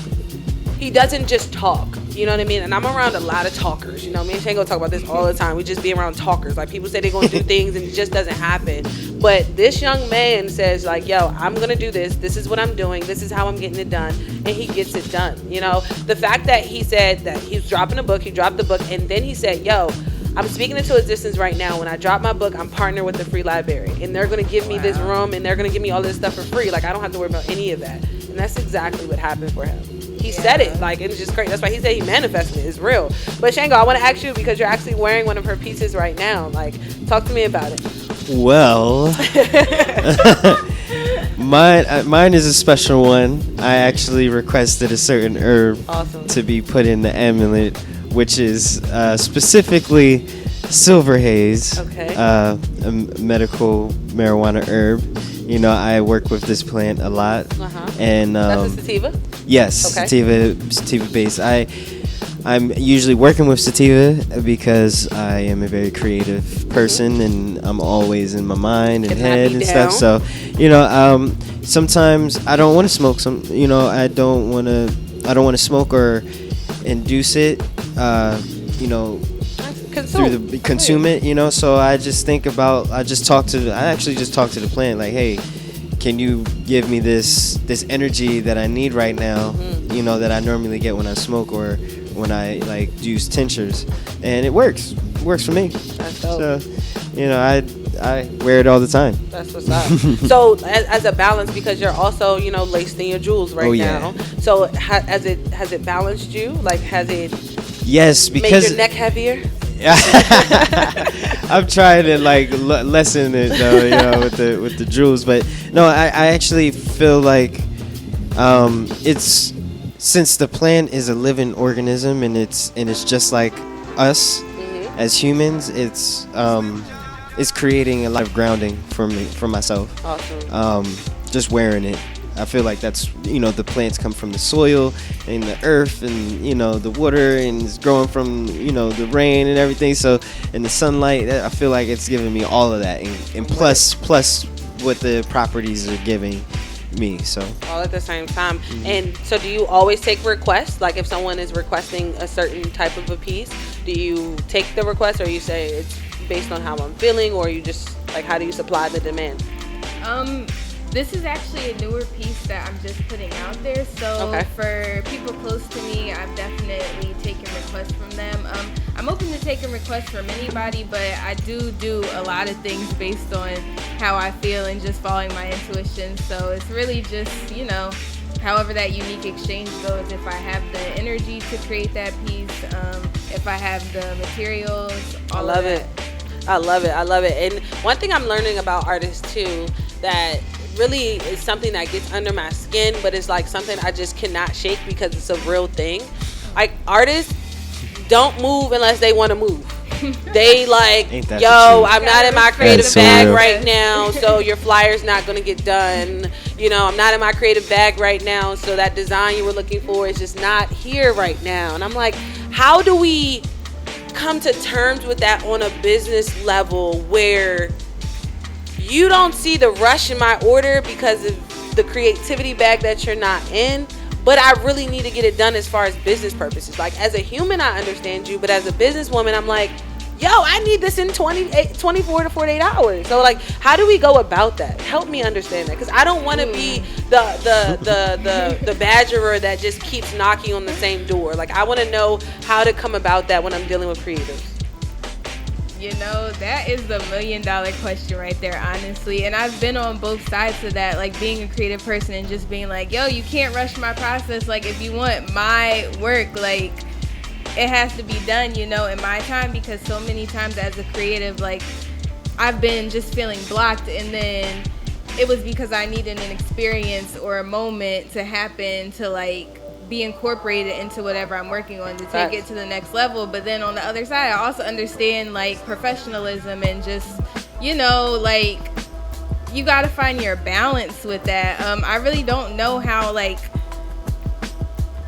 doesn't just talk. You know what I mean? And I'm around a lot of talkers. You know, me and Shane go talk about this all the time. We just be around talkers. Like, people say they're going to do things and it just doesn't happen. But this young man says, like, yo, I'm going to do this. This is what I'm doing. This is how I'm getting it done. And he gets it done. You know, the fact that he said that he's dropping a book, he dropped the book, and then he said, yo, I'm speaking into existence right now. When I drop my book, I'm partnering with the Free Library. And they're going to give me this room, and they're going to give me all this stuff for free. Like, I don't have to worry about any of that. And that's exactly what happened for him. He said it, like, it's just crazy. That's why he said he manifested it. It's real. But Shango, I want to ask you, because you're actually wearing one of her pieces right now. Like, talk to me about it. Well, mine is a special one. I actually requested a certain herb to be put in the amulet, which is specifically silver haze, a medical marijuana herb. You know, I work with this plant a lot, and that's a sativa. Yes, sativa based. I'm usually working with sativa because I am a very creative person, and I'm always in my mind and head and stuff. So, you know, sometimes I don't want to smoke. I don't want to smook or induce it. You know, consume it. You know, so I actually just talk to the plant, like, hey, can you give me this energy that I need right now, you know, that I normally get when I smoke or when I, like, use tinctures. And it works. It works for me. That's dope. So, you know, I wear it all the time. That's what's up. So, as a balance, because you're also, you know, laced in your jewels right now. So, has it balanced you? Like, has it made your neck heavier? I'm trying to, like, lessen it, though, you know, with the jewels. But no, I actually feel like it's, since the plant is a living organism and it's just like us as humans, it's creating a lot of grounding for myself. Awesome. Just wearing it. I feel like that's, you know, the plants come from the soil and the earth and, you know, the water, and it's growing from, you know, the rain and everything. So, and the sunlight, I feel like it's giving me all of that, and plus what the properties are giving me. So all at the same time. And so, do you always take requests? Like, if someone is requesting a certain type of a piece, do you take the request, or you say it's based on how I'm feeling, or you just, like, how do you supply the demand? This is actually a newer piece that I'm just putting out there. So for people close to me, I've definitely taken requests from them. I'm open to taking requests from anybody, but I do a lot of things based on how I feel and just following my intuition. So it's really just, you know, however that unique exchange goes. If I have the energy to create that piece, if I have the materials, I love it. And one thing I'm learning about artists too, that really is something that gets under my skin, but it's like something I just cannot shake because it's a real thing. Like, artists don't move unless they want to move. They like, yo, I'm not in my creative bag right now, so your flyer's not going to get done. You know, I'm not in my creative bag right now, so that design you were looking for is just not here right now. And I'm like, how do we come to terms with that on a business level where you don't see the rush in my order because of the creativity bag that you're not in, but I really need to get it done as far as business purposes? Like, as a human, I understand you, but as a businesswoman, I'm like, yo, I need this in 24 to 48 hours. So, like, how do we go about that? Help me understand that, because I don't want to be the badgerer that just keeps knocking on the same door. Like, I want to know how to come about that when I'm dealing with creatives. You know, that is the $1 million question right there, honestly. And I've been on both sides of that, like being a creative person and just being like, yo, you can't rush my process. Like, if you want my work, like, it has to be done, you know, in my time, because so many times as a creative, like, I've been just feeling blocked, and then it was because I needed an experience or a moment to happen to, like, be incorporated into whatever I'm working on to take it to the next level. But then on the other side, I also understand, like, professionalism and just, you know, like, you got to find your balance with that. I really don't know how, like,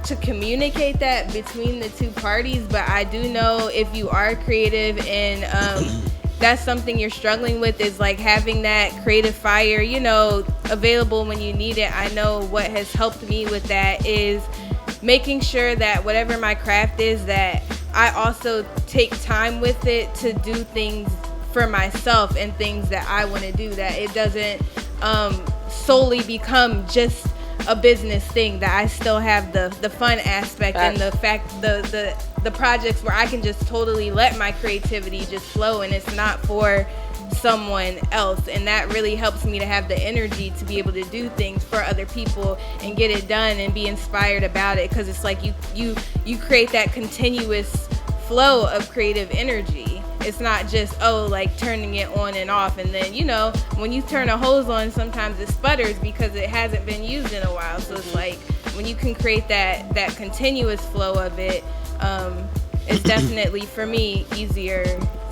to communicate that between the two parties, but I do know if you are creative and that's something you're struggling with, is like having that creative fire, you know, available when you need it. I know what has helped me with that is making sure that whatever my craft is, that I also take time with it to do things for myself and things that I want to do, that it doesn't solely become just a business thing, that I still have the fun aspect and the fact the projects where I can just totally let my creativity just flow, and it's not for someone else. And that really helps me to have the energy to be able to do things for other people and get it done and be inspired about it, because it's like you create that continuous flow of creative energy. It's not just, oh, like turning it on and off, and then, you know, when you turn a hose on, sometimes it sputters because it hasn't been used in a while. So it's like when you can create that continuous flow of it, it's definitely, for me, easier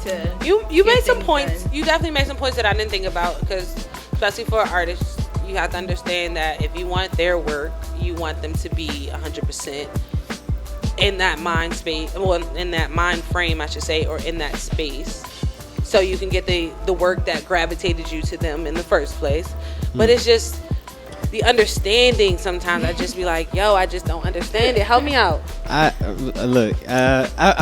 to you made some points. You definitely made some points that I didn't think about, because especially for artists, you have to understand that if you want their work, you want them to be 100% in that mind space, well, in that mind frame, I should say, or in that space, so you can get the work that gravitated you to them in the first place. But it's just the understanding. Sometimes I just be like, yo, I just don't understand it. Help me out. I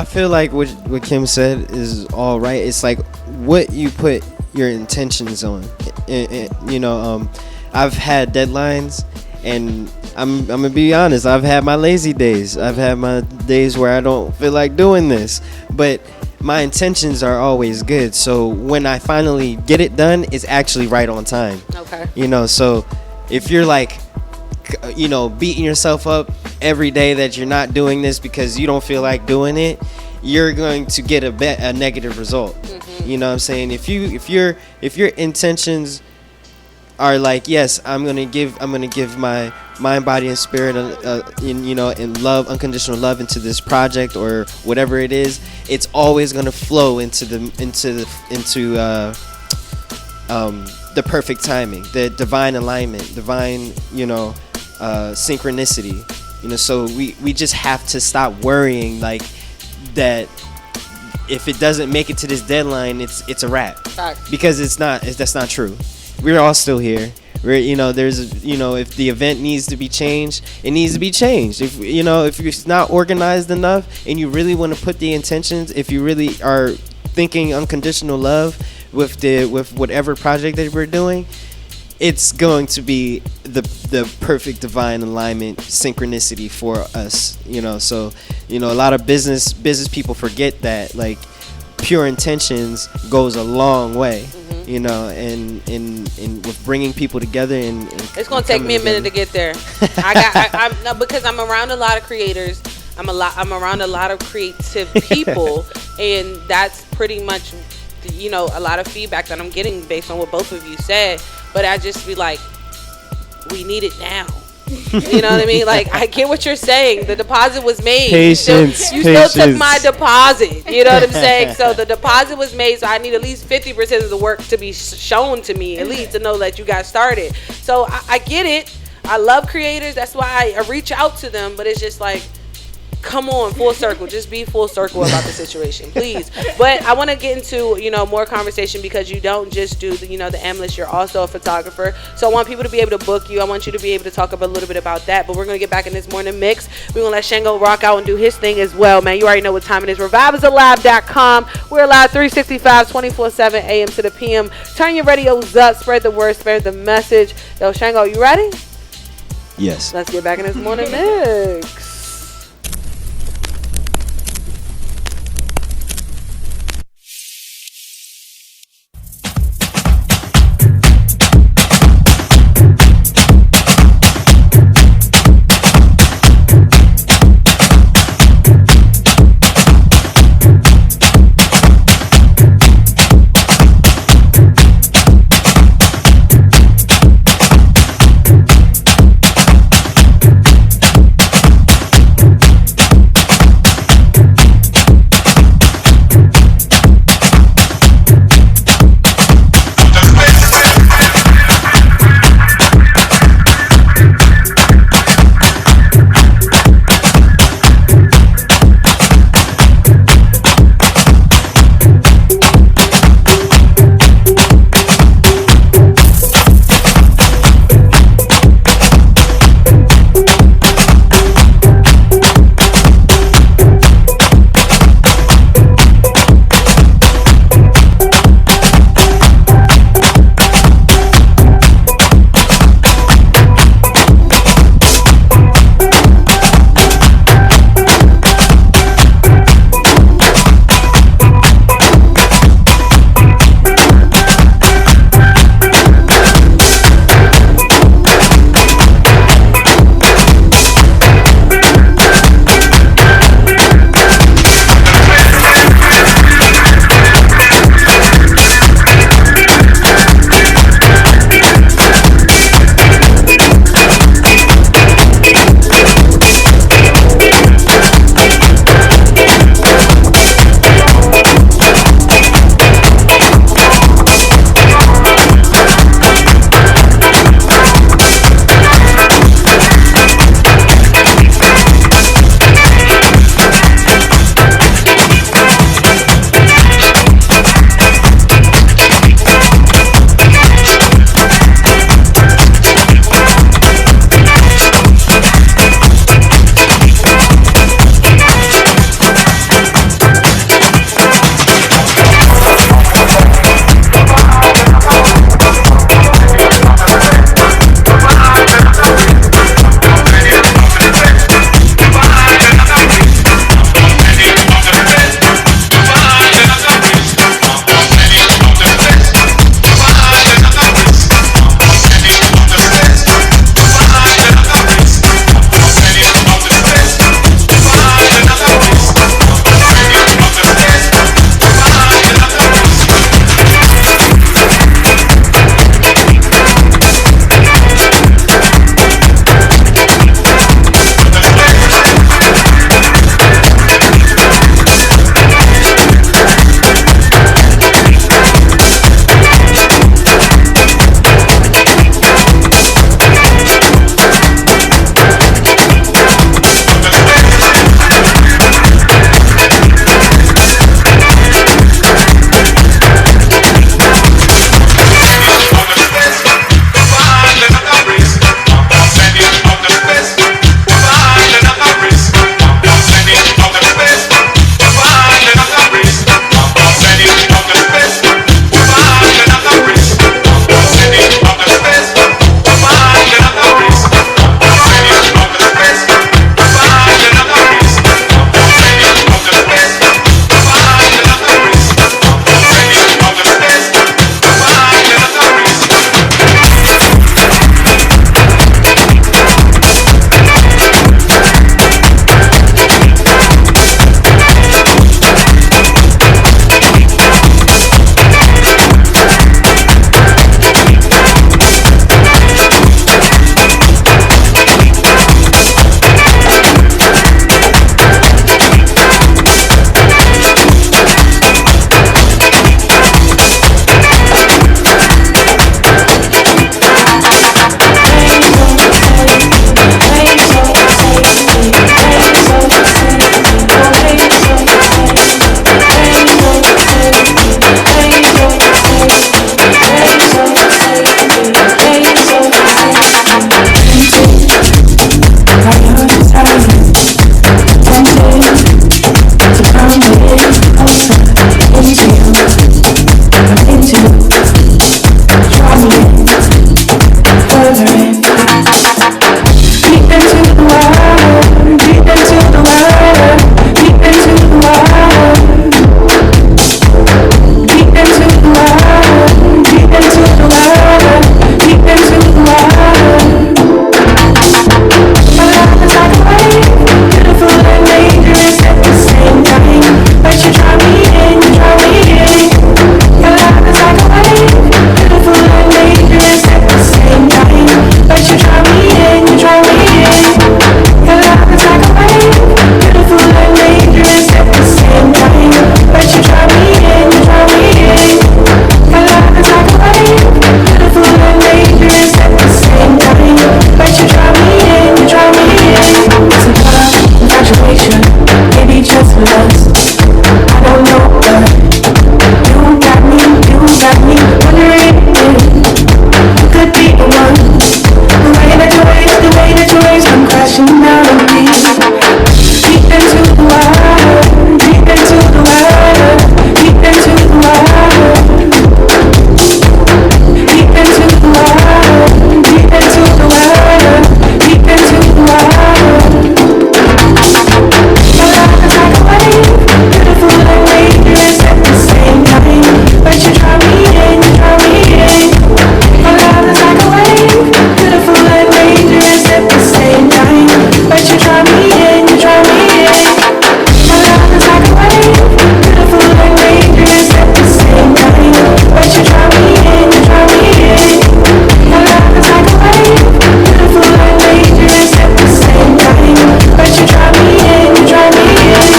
feel like what Kim said is all right. It's like what you put your intentions on. You know, I've had deadlines, and I'm gonna be honest, I've had my lazy days. I've had my days where I don't feel like doing this, but my intentions are always good. So when I finally get it done, it's actually right on time. Okay. You know, so if you're like, you know, beating yourself up every day that you're not doing this because you don't feel like doing it, you're going to get a negative result. Mm-hmm. You know what I'm saying? If your intentions are like, yes, I'm gonna give my mind, body, and spirit, in love, unconditional love into this project or whatever it is, it's always gonna flow into the perfect timing, the divine alignment, divine, synchronicity. So we just have to stop worrying like that. If it doesn't make it to this deadline, it's a wrap. Because that's not true. We're all still here. If the event needs to be changed, it needs to be changed. If it's not organized enough and you really want to put the intentions, if you really are thinking unconditional love with whatever project that we're doing, it's going to be the perfect divine alignment, synchronicity for us. So a lot of business people forget that, like, pure intentions goes a long way. And with bringing people together and it's gonna take me a minute to get there. Because I'm around a lot of creators. I'm around a lot of creative people, and that's pretty much a lot of feedback that I'm getting based on what both of you said. But I just be like, we need it now. You know what I mean? Like, I get what you're saying. The deposit was made. Patience. You still took my deposit. You know what I'm saying? So the deposit was made. So I need at least 50% of the work to be shown to me, at least, to know that you got started. So I get it. I love creators. That's why I reach out to them. But it's just like, come on, full circle. Just be full circle about the situation, please. But I want to get into more conversation, because you don't just do the M-list. You're also a photographer. So I want people to be able to book you. I want you to be able to talk a little bit about that. But we're gonna get back in this morning mix. We're gonna let Shango rock out and do his thing as well, man. You already know what time it is. ReviveIsAlive.com. We're live 365, 24/7 a.m. to the p.m. Turn your radios up. Spread the word. Spread the message. Yo, Shango, you ready? Yes. Let's get back in this morning mix. you draw me in, you draw me in. Your love is like a wave, beautiful and dangerous at the same time. But you draw me in, you draw me in. Your love is like a wave, beautiful and dangerous at the same time. But you draw me in, you draw me in. Some love, infatuation, maybe just lust. I don't know, but you got me wondering if you could be the one. The way that your waves come crashing down on me. Deep into the water, deep into the water, deep into the water. Deep into the water, deep into the water, deep into the water. Your love is like a wave, beautiful and dangerous at the same time. But you draw me in, you draw me in. Your love is like a wave, beautiful and dangerous at the same time. But you draw me in, you draw me in. Your love is like a wave, beautiful and dangerous at the same time. But you draw me in, you draw me in. Your love is like a wave, beautiful and dangerous at the same time. But you draw me in, you draw me in.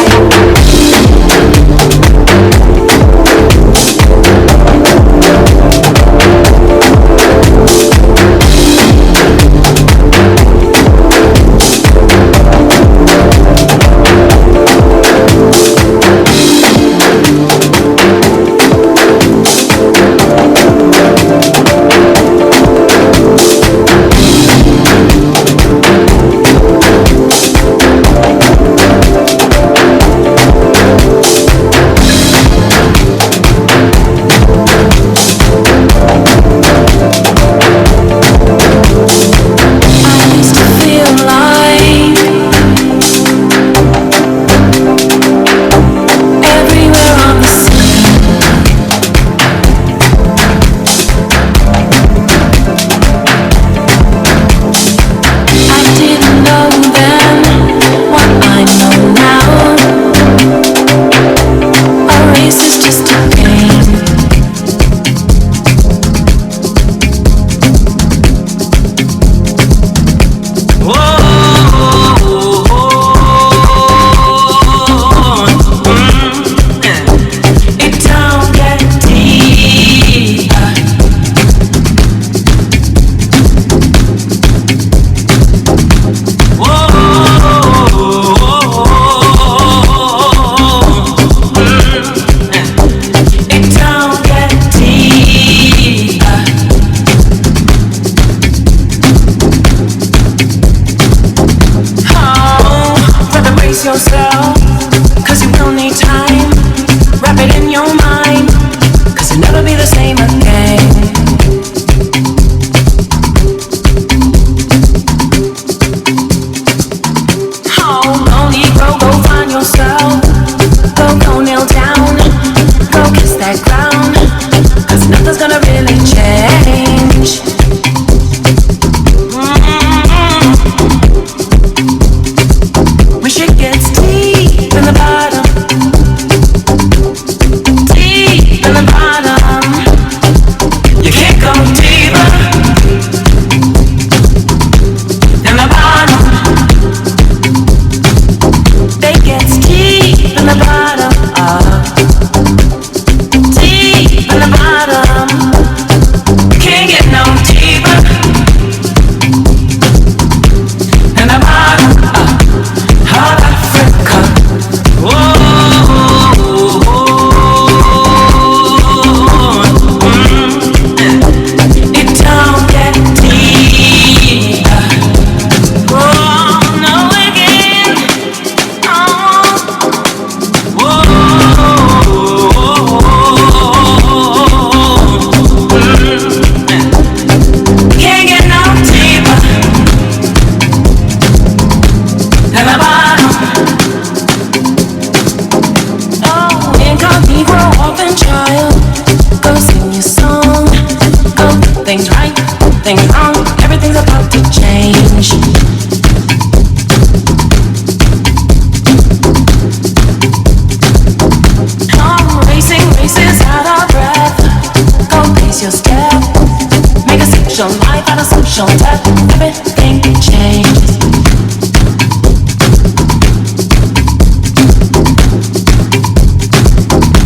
shows up, everything changes.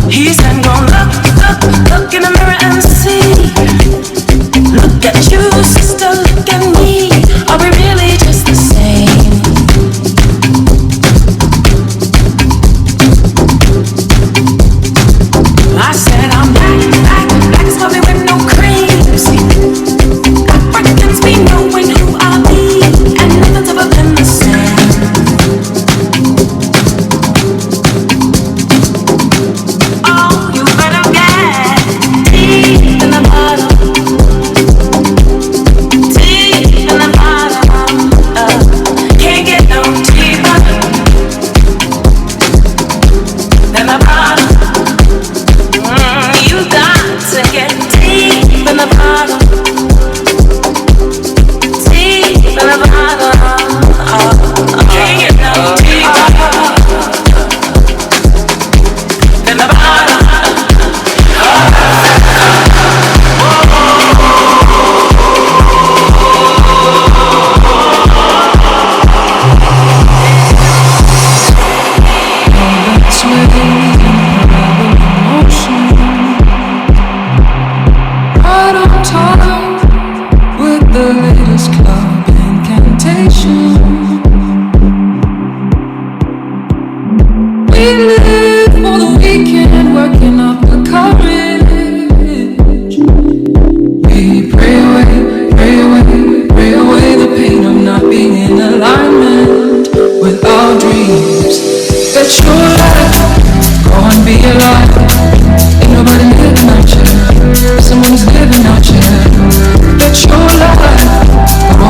He said, go look in the mirror and see. Look at you, sister, look at me. Are we really just the same? I said, I'm black is coffee with no cream. See, Africans be knowing who I be, and nothing's ever been the same. Oh, you better get deep in the bottom, deep in the bottom. Can't get no deeper than the bottom. You got to get deep in the bottom, deep in the bottom. Can't get no deeper than the bottom. Right on time with the latest club incantation. We live for the weekend, working up the courage. We pray away the pain of not being in alignment with our dreams. Bet your life, go and be alive. Ain't nobody living out here, someone's living out here. Bet your life, go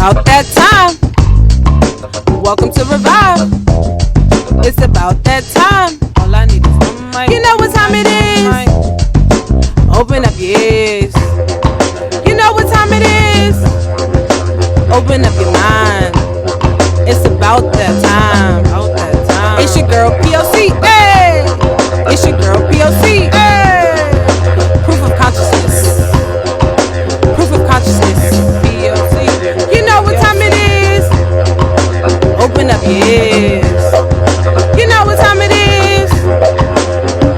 about that time. Welcome to Revive. It's about that time. All I need is one mic. You know what time it is. Open up your ears. You know what time it is. Open up your mind. It's about that time. It's your girl P.O.C. Hey. It's your girl P.O.C. Hey. Proof of consciousness. Proof of consciousness. P.O.C. You know what time it is. Open up your ears. You know what time it is.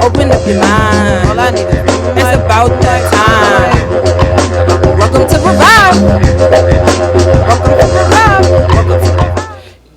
Open up your mind. All I need is it's about that time. Welcome to Revive. Welcome to Revive. Welcome to Revive.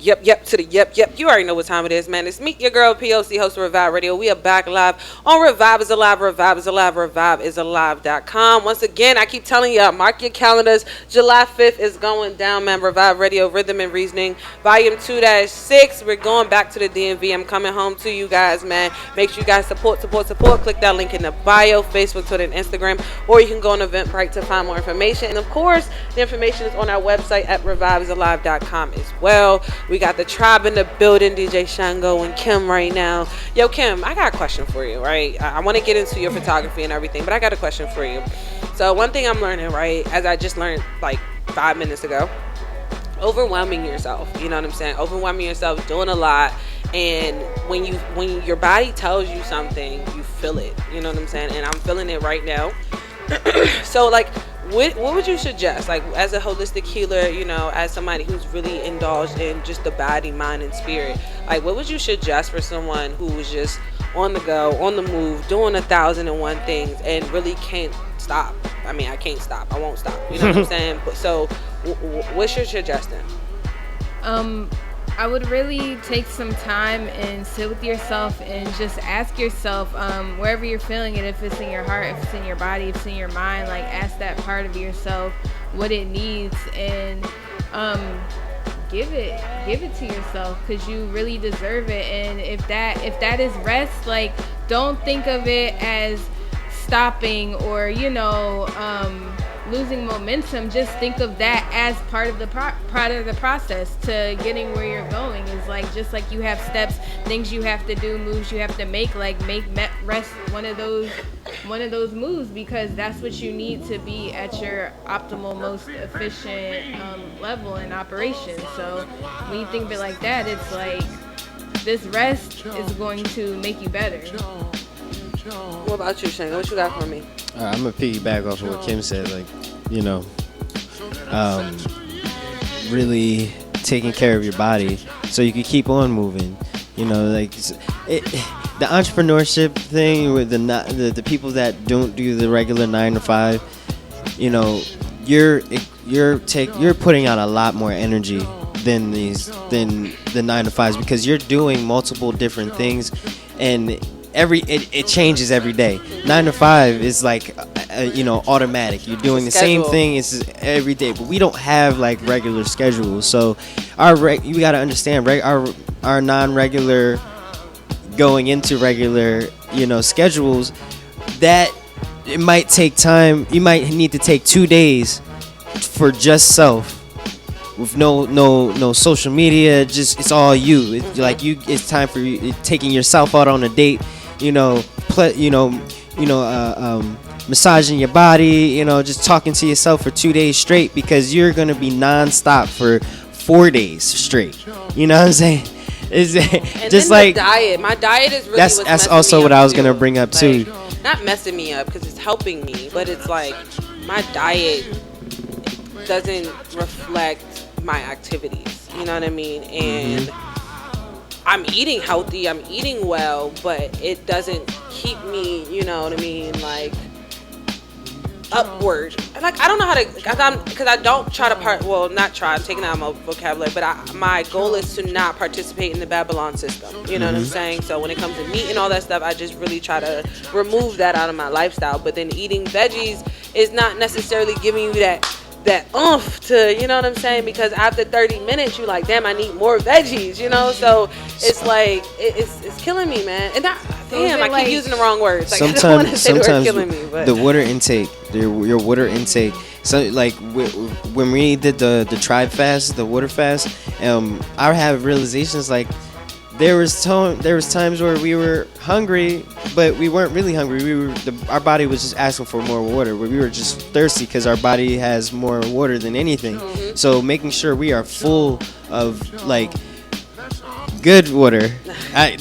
Yep to the yep. You already know what time it is, man. It's me, your girl P.O.C, host of Revive Radio. We are back live on Revive is Alive. Revive is Alive. ReviveIsAlive.com. Once again, I keep telling y'all, mark your calendars. July 5th is going down, man. Revive Radio, Rhythm and Reasoning, Volume 2-6. We're going back to the DMV. I'm coming home to you guys, man. Make sure you guys support. Click that link in the bio, Facebook, Twitter, and Instagram. Or you can go on Eventbrite to find more information. And, of course, the information is on our website at ReviveIsAlive.com as well. We got the tribe in the building, DJ Shango and Kim right now. Yo, Kim, I got a question for you, right? I want to get into your photography and everything, but I got a question for you. So one thing I'm learning, right, as I just learned like 5 minutes ago, overwhelming yourself. You know what I'm saying? Overwhelming yourself, doing a lot. And when your body tells you something, you feel it. You know what I'm saying? And I'm feeling it right now. So, like, what would you suggest, like, as a holistic healer, you know, as somebody who's really indulged in just the body, mind, and spirit, like, what would you suggest for someone who is just on the go, on the move, doing 1,001 things and really can't stop? I mean, I can't stop. I won't stop. You know what I'm saying? But so, what's your suggestion? I would really take some time and sit with yourself and just ask yourself, wherever you're feeling it, if it's in your heart, if it's in your body, if it's in your mind, like, ask that part of yourself what it needs, and give it to yourself, because you really deserve it. And if that is rest, like, don't think of it as stopping or, you know, losing momentum. Just think of that as part of the process to getting where you're going. Is like, just like you have steps, things you have to do, moves you have to make, like, make rest one of those moves, because that's what you need to be at your optimal, most efficient level in operation. So when you think of it like that, it's like this rest is going to make you better. What about you, Shane? What you got for me? I'm gonna piggyback off of what Kim said. Like, you know, really taking care of your body so you can keep on moving. You know, like the entrepreneurship thing with the people that don't do the regular 9 to 5. You know, you're putting out a lot more energy than the 9 to 5s, because you're doing multiple different things, and it changes every day. 9 to 5 is like you know, automatic. You're doing the same thing every day, but we don't have like regular schedules. So you got to understand, our non-regular going into regular, you know, schedules, that it might take time. You might need to take 2 days for just self, with no social media. Just, it's all you. It's time for you taking yourself out on a date. You know, massaging your body. You know, just talking to yourself for 2 days straight, because you're gonna be nonstop for 4 days straight. You know what I'm saying? It's and just then like the diet. My diet is really that's also what I was gonna bring up too. Not messing me up, because it's helping me, but it's like my diet doesn't reflect my activities. You know what I mean? And I'm eating healthy, I'm eating well, but it doesn't keep me, you know what I mean, like, upward. And like, I don't know how to, because I don't try to I'm taking out my vocabulary, but my goal is to not participate in the Babylon system. You know what I'm saying? So when it comes to meat and all that stuff, I just really try to remove that out of my lifestyle. But then eating veggies is not necessarily giving you that oomph to, you know what I'm saying? Because after 30 minutes, you're like, damn, I need more veggies, you know? So it's like, it's killing me, man. And I keep using the wrong words. Like, sometimes I don't want to say the word killing me, but the water intake, your water intake So like when we did the tribe fast, the water fast, I had realizations like there was times where we were hungry, but we weren't really hungry. Our body was just asking for more water. We were just thirsty because our body has more water than anything. So making sure we are full of like good water. I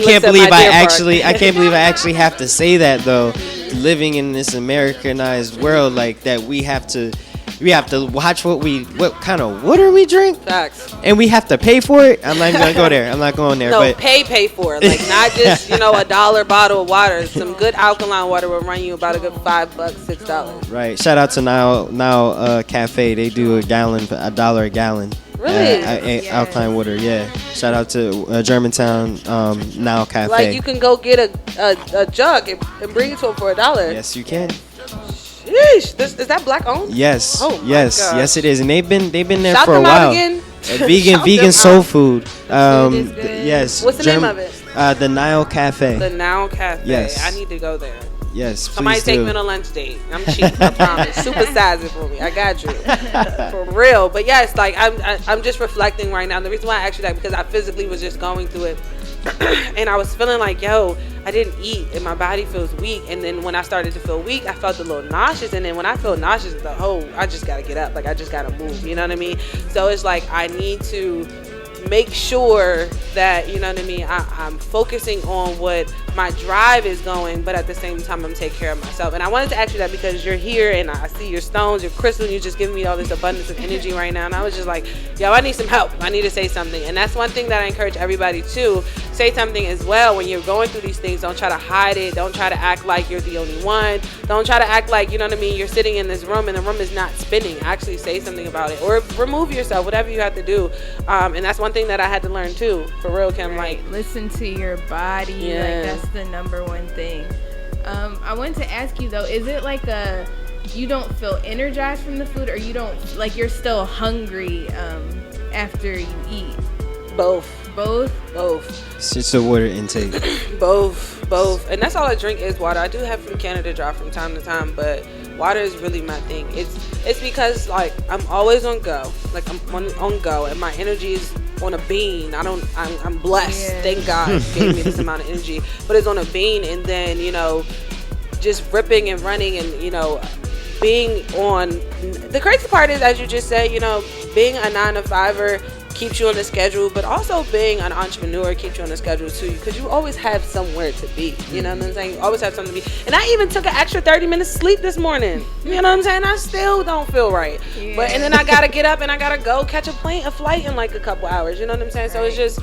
can't believe I can't believe I actually have to say that though. Living in this Americanized world like that, we have to watch what kind of water we drink. Facts. And we have to pay for it. I'm not even gonna go there. I'm not going there. No, but pay for it. Like not just $1 bottle of water. Some good alkaline water will run you about a good $5, $6. Right. Shout out to now Cafe. They do $1 a gallon. Really? Alkaline water. Yeah. Shout out to Germantown Now Cafe. Like you can go get a jug and bring it to them for $1. Yes, you can. Sheesh. Is that black owned? Yes. Oh my yes. gosh. Yes, it is, and they've been there Shout for a them out while. again. Vegan soul food. Yes. What's the name of it? The Nile Cafe. The Nile Cafe. Yes. I need to go there. Yes. Somebody please take do. me on a lunch date. I'm cheap. I promise. Supersize it for me. I got you. For real. But yes, like I'm just reflecting right now. The reason why I asked you that because I physically was just going through it, and I was feeling like, yo, I didn't eat, and my body feels weak. And then when I started to feel weak, I felt a little nauseous. And then when I feel nauseous, I just gotta get up. Like I just gotta move. You know what I mean? So it's like I need to make sure that, you know what I mean, I'm focusing on what my drive is going, but at the same time I'm taking care of myself. And I wanted to ask you that because you're here and I see your stones, your crystal, and you're just giving me all this abundance of energy right now. And I was just like, yo, I need some help. I need to say something. And that's one thing that I encourage everybody to say something as well. When you're going through these things, don't try to hide it. Don't try to act like you're the only one. Don't try to act like, you know what I mean, you're sitting in this room and the room is not spinning. Actually say something about it or remove yourself, whatever you have to do. And that's one thing that I had to learn too, for real, Kim. Right. Like, listen to your body. Yeah. Like that's the number one thing. I wanted to ask you though, is it like you don't feel energized from the food, or you don't like you're still hungry after you eat? Both. It's just a water intake. Both. And that's all I drink is water. I do have from Canada Dry from time to time, but water is really my thing. It's because like I'm always on go. Like I'm on go, and my energy is on a bean. I'm blessed. Yeah. Thank God gave me this amount of energy. But it's on a bean, and then just ripping and running, and being on. The crazy part is, as you just said, being a 9-to-5er keeps you on the schedule, but also being an entrepreneur keeps you on the schedule too, because you always have somewhere to be. You know what I'm saying? You always have something to be. And I even took an extra 30 minutes sleep this morning. You know what I'm saying? I still don't feel right. Yeah. And then I gotta get up and I gotta go catch a flight in like a couple hours. You know what I'm saying? So it's just,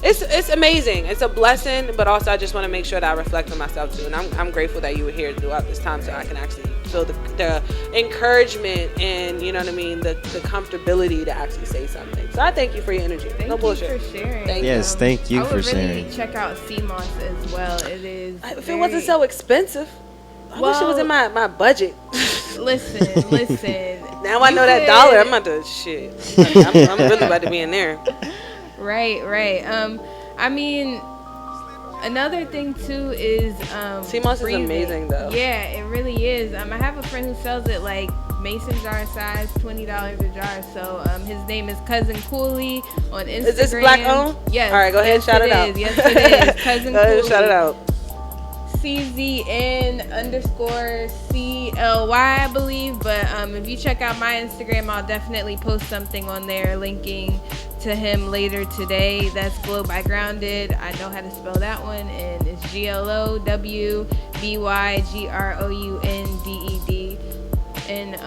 it's amazing. It's a blessing, but also I just want to make sure that I reflect on myself too. And I'm grateful that you were here throughout this time, so I can actually feel the encouragement and, you know what I mean, the comfortability to actually say something. So I thank you for your energy. Thank no bullshit. you for sharing. Thank you for sharing. I would really check out CMOS as well. It is. If it wasn't so expensive, I wish it was in my budget. Listen. Now I know that $1. I'm about to shit. I'm really about to be in there. Right. I mean, another thing too is CMOS is amazing though. Yeah, it really is. I have a friend who sells it like mason jar size, $20 a jar. So his name is Cousin Cooley on Instagram. Is this black owned? Yes. All right, go ahead and shout it out. Yes, it is. Cousin Go ahead Cooley. and shout it out. CZN_CLY, I believe. But if you check out my Instagram, I'll definitely post something on there linking to him later today. That's Glow by Grounded. I know how to spell that one, and it's GLOWBYGROUNDED. And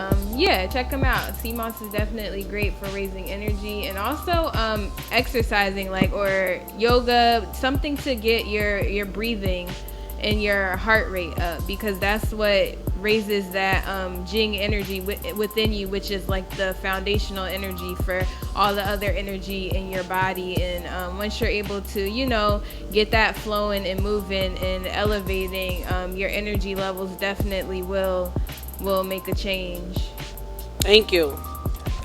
check him out. CMOS is definitely great for raising energy, and also exercising, or yoga, something to get your breathing and your heart rate up, because that's what raises that Jing energy within you, which is like the foundational energy for all the other energy in your body. And once you're able to get that flowing and moving and elevating, your energy levels definitely will make a change. Thank you.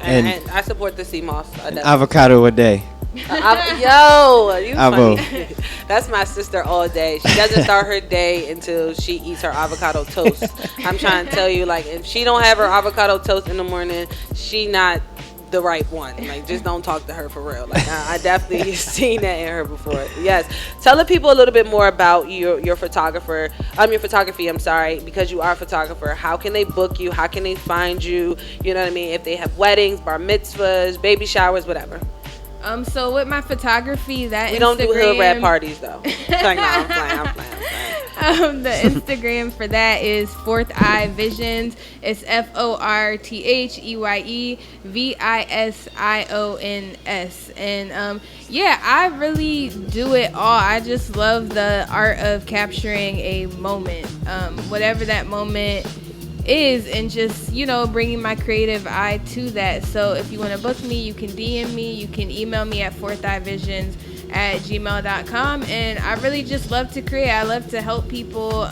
And I support the CMOS. Avocado a day. Yo, you Avo. funny. That's my sister all day. She doesn't start her day until she eats her avocado toast. I'm trying to tell you, like, if she don't have her avocado toast in the morning, she not the right one. Like, just don't talk to her for real. Like, I definitely seen that in her before. Yes. Tell the people a little bit more about your photography, I'm sorry, because you are a photographer. How can they book you? How can they find you? You know what I mean? If they have weddings, bar mitzvahs, baby showers, whatever. So with my photography, that we Instagram, don't do hood rat parties though. Like, no, I'm playing. The Instagram for that is Fourth Eye Visions. It's FORTHEYEVISIONS. And yeah, I really do it all. I just love the art of capturing a moment, whatever that moment is, and just, you know, bringing my creative eye to that. So if you want to book me, you can DM me, you can email me at fourtheyevisions@gmail.com. And I really just love to create. I love to help people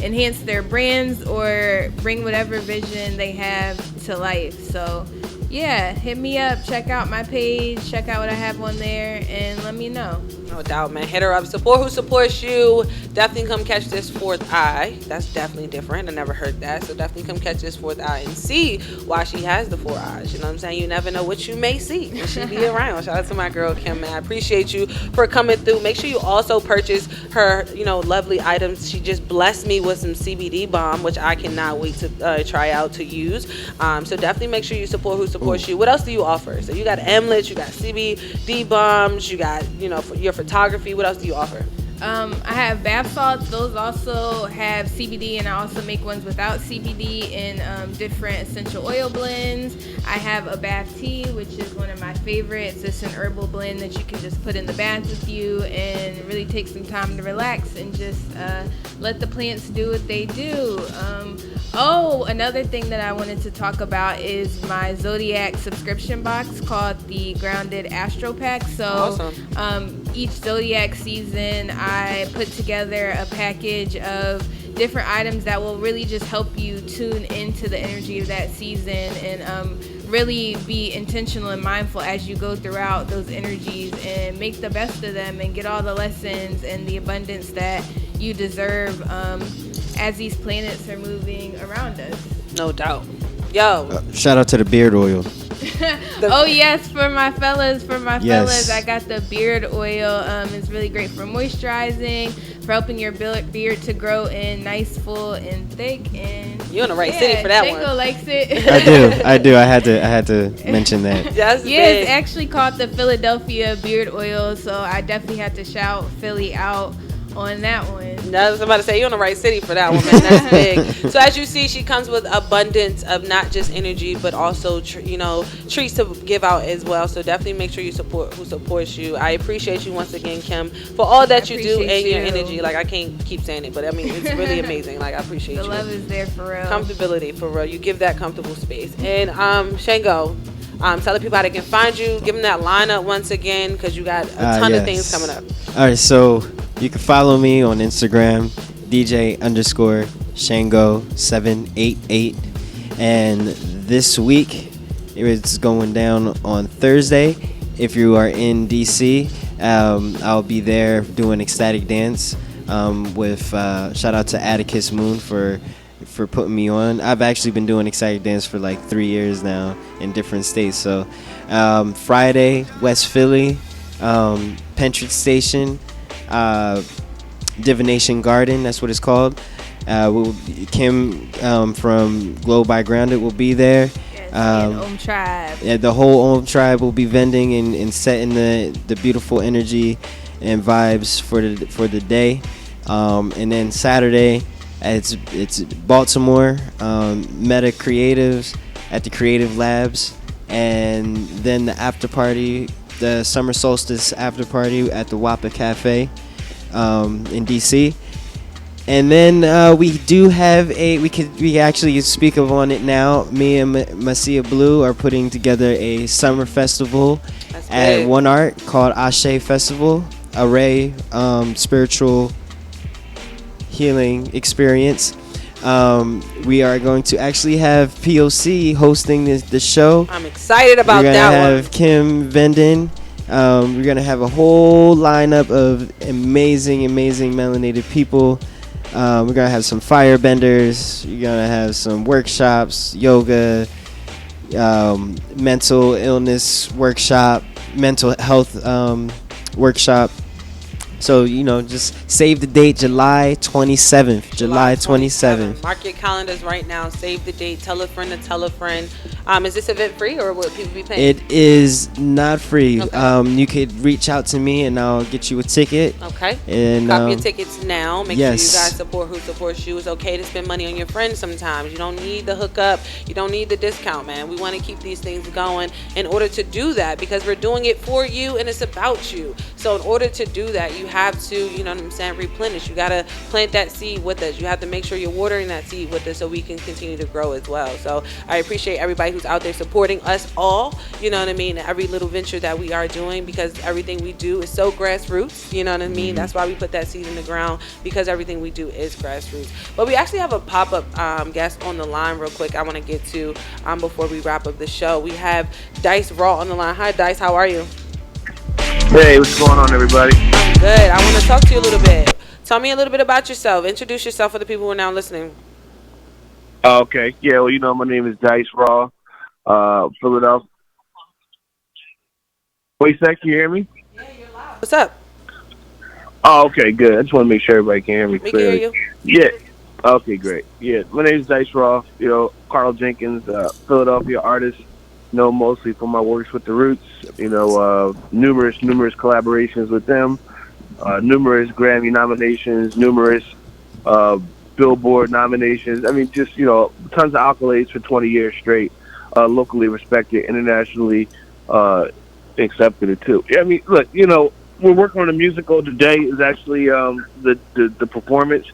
enhance their brands or bring whatever vision they have to life. So yeah, hit me up, check out my page, check out what I have on there, and let me know. No doubt, man. Hit her up. Support who supports you. Definitely come catch this fourth eye. That's definitely different. I never heard that. So definitely come catch this fourth eye and see why she has the four eyes. You know what I'm saying? You never know what you may see when she be around. Shout out to my girl Kim, man. I appreciate you for coming through. Make sure you also purchase her, you know, lovely items. She just blessed me with some CBD balm, which I cannot wait to try out to use. So definitely make sure you support who supports you. What else do you offer? So you got amulets, you got CBD bombs, you got, you know, for your photography. What else do you offer? I have bath salts. Those also have CBD, and I also make ones without CBD in different essential oil blends. I have a bath tea, which is one of my favorites. It's an herbal blend that you can just put in the bath with you and really take some time to relax and just let the plants do what they do. Another thing that I wanted to talk about is my Zodiac subscription box called the Grounded Astro Pack. So awesome. Each Zodiac season, I put together a package of different items that will really just help you tune into the energy of that season and really be intentional and mindful as you go throughout those energies and make the best of them and get all the lessons and the abundance that you deserve as these planets are moving around us. No doubt. Yo. Shout out to the beard oil. Oh yes, for my fellas, Yes. I got the beard oil. It's really great for moisturizing, for helping your beard to grow in nice, full, and thick. And you're in the right city for that Shango one. likes it. I do. I had to mention that. It's actually called the Philadelphia beard oil. So I definitely had to shout Philly out on that one. I was about to say, you're in the right city for that one, man. That's big. So as you see, she comes with abundance of not just energy, but also, treats to give out as well. So definitely make sure you support who supports you. I appreciate you once again, Kim, for all that you do and your energy. Like, I can't keep saying it, but I mean, it's really amazing. Like, I appreciate you. The love is there for real. Comfortability for real. You give that comfortable space. And Shango, tell the people how they can find you. Give them that lineup once again, because you got a ton of things coming up. All right, so you can follow me on Instagram, DJ_Shango788. And this week, it's going down on Thursday. If you are in DC, I'll be there doing Ecstatic Dance with shout out to Atticus Moon for putting me on. I've actually been doing Ecstatic Dance for like 3 years now in different states. So Friday, West Philly, Pentridge Station, Divination Garden, that's what it's called. Kim from Glow by Grounded will be there. Tribe. Yeah, the whole Om Tribe will be vending and setting the beautiful energy and vibes for the day. And then Saturday, it's Baltimore, Meta Creatives at the Creative Labs, and then the after party, the Summer Solstice after party at the Wapa Cafe in DC. And then we do have we actually speak of on it now. Me and Masia Blue are putting together a summer festival at One Art called Ashe Festival, Array spiritual healing experience. We are going to actually have P.O.C. hosting the show. I'm excited about that one. We're going to have Kim Venden We're gonna have a whole lineup of amazing melanated people. We're gonna have some firebenders. You're gonna have some workshops, yoga, mental illness workshop, mental health workshop. So, just save the date, July 27th. July 27th. Mark your calendars right now. Save the date. Tell a friend to tell a friend. Is this event free or will people be paying? It is not free. Okay. You could reach out to me and I'll get you a ticket. Okay. And copy your tickets now. Make yes. sure you guys support who supports you. It's okay to spend money on your friends sometimes. You don't need the hookup. You don't need the discount, man. We want to keep these things going in order to do that because we're doing it for you and it's about you. So in order to do that, you have to, replenish. You got to plant that seed with us. You have to make sure you're watering that seed with us so we can continue to grow as well. So I appreciate everybody who's out there supporting us all, every little venture that we are doing because everything we do is so grassroots, That's why we put that seed in the ground because everything we do is grassroots. But we actually have a pop-up guest on the line real quick I want to get to before we wrap up the show. We have Dice Raw on the line. Hi, Dice. How are you? Hey, what's going on, everybody? I'm good. I want to talk to you a little bit. Tell me a little bit about yourself. Introduce yourself for the people who are now listening. Okay. Yeah, well, my name is Dice Raw, Philadelphia. Wait a sec, can you hear me? Yeah, you're loud. What's up? Oh, okay, good. I just want to make sure everybody can hear me We clearly. can hear you. Yeah. Okay, great. Yeah, my name is Dice Raw. Karl Jenkins, Philadelphia artist. Mostly for my works with the Roots. Numerous collaborations with them. Numerous Grammy nominations. Numerous Billboard nominations. I mean, just tons of accolades for 20 years straight. Locally respected, internationally accepted it too. Yeah, I mean, look, we're working on a musical today. Is actually the performance,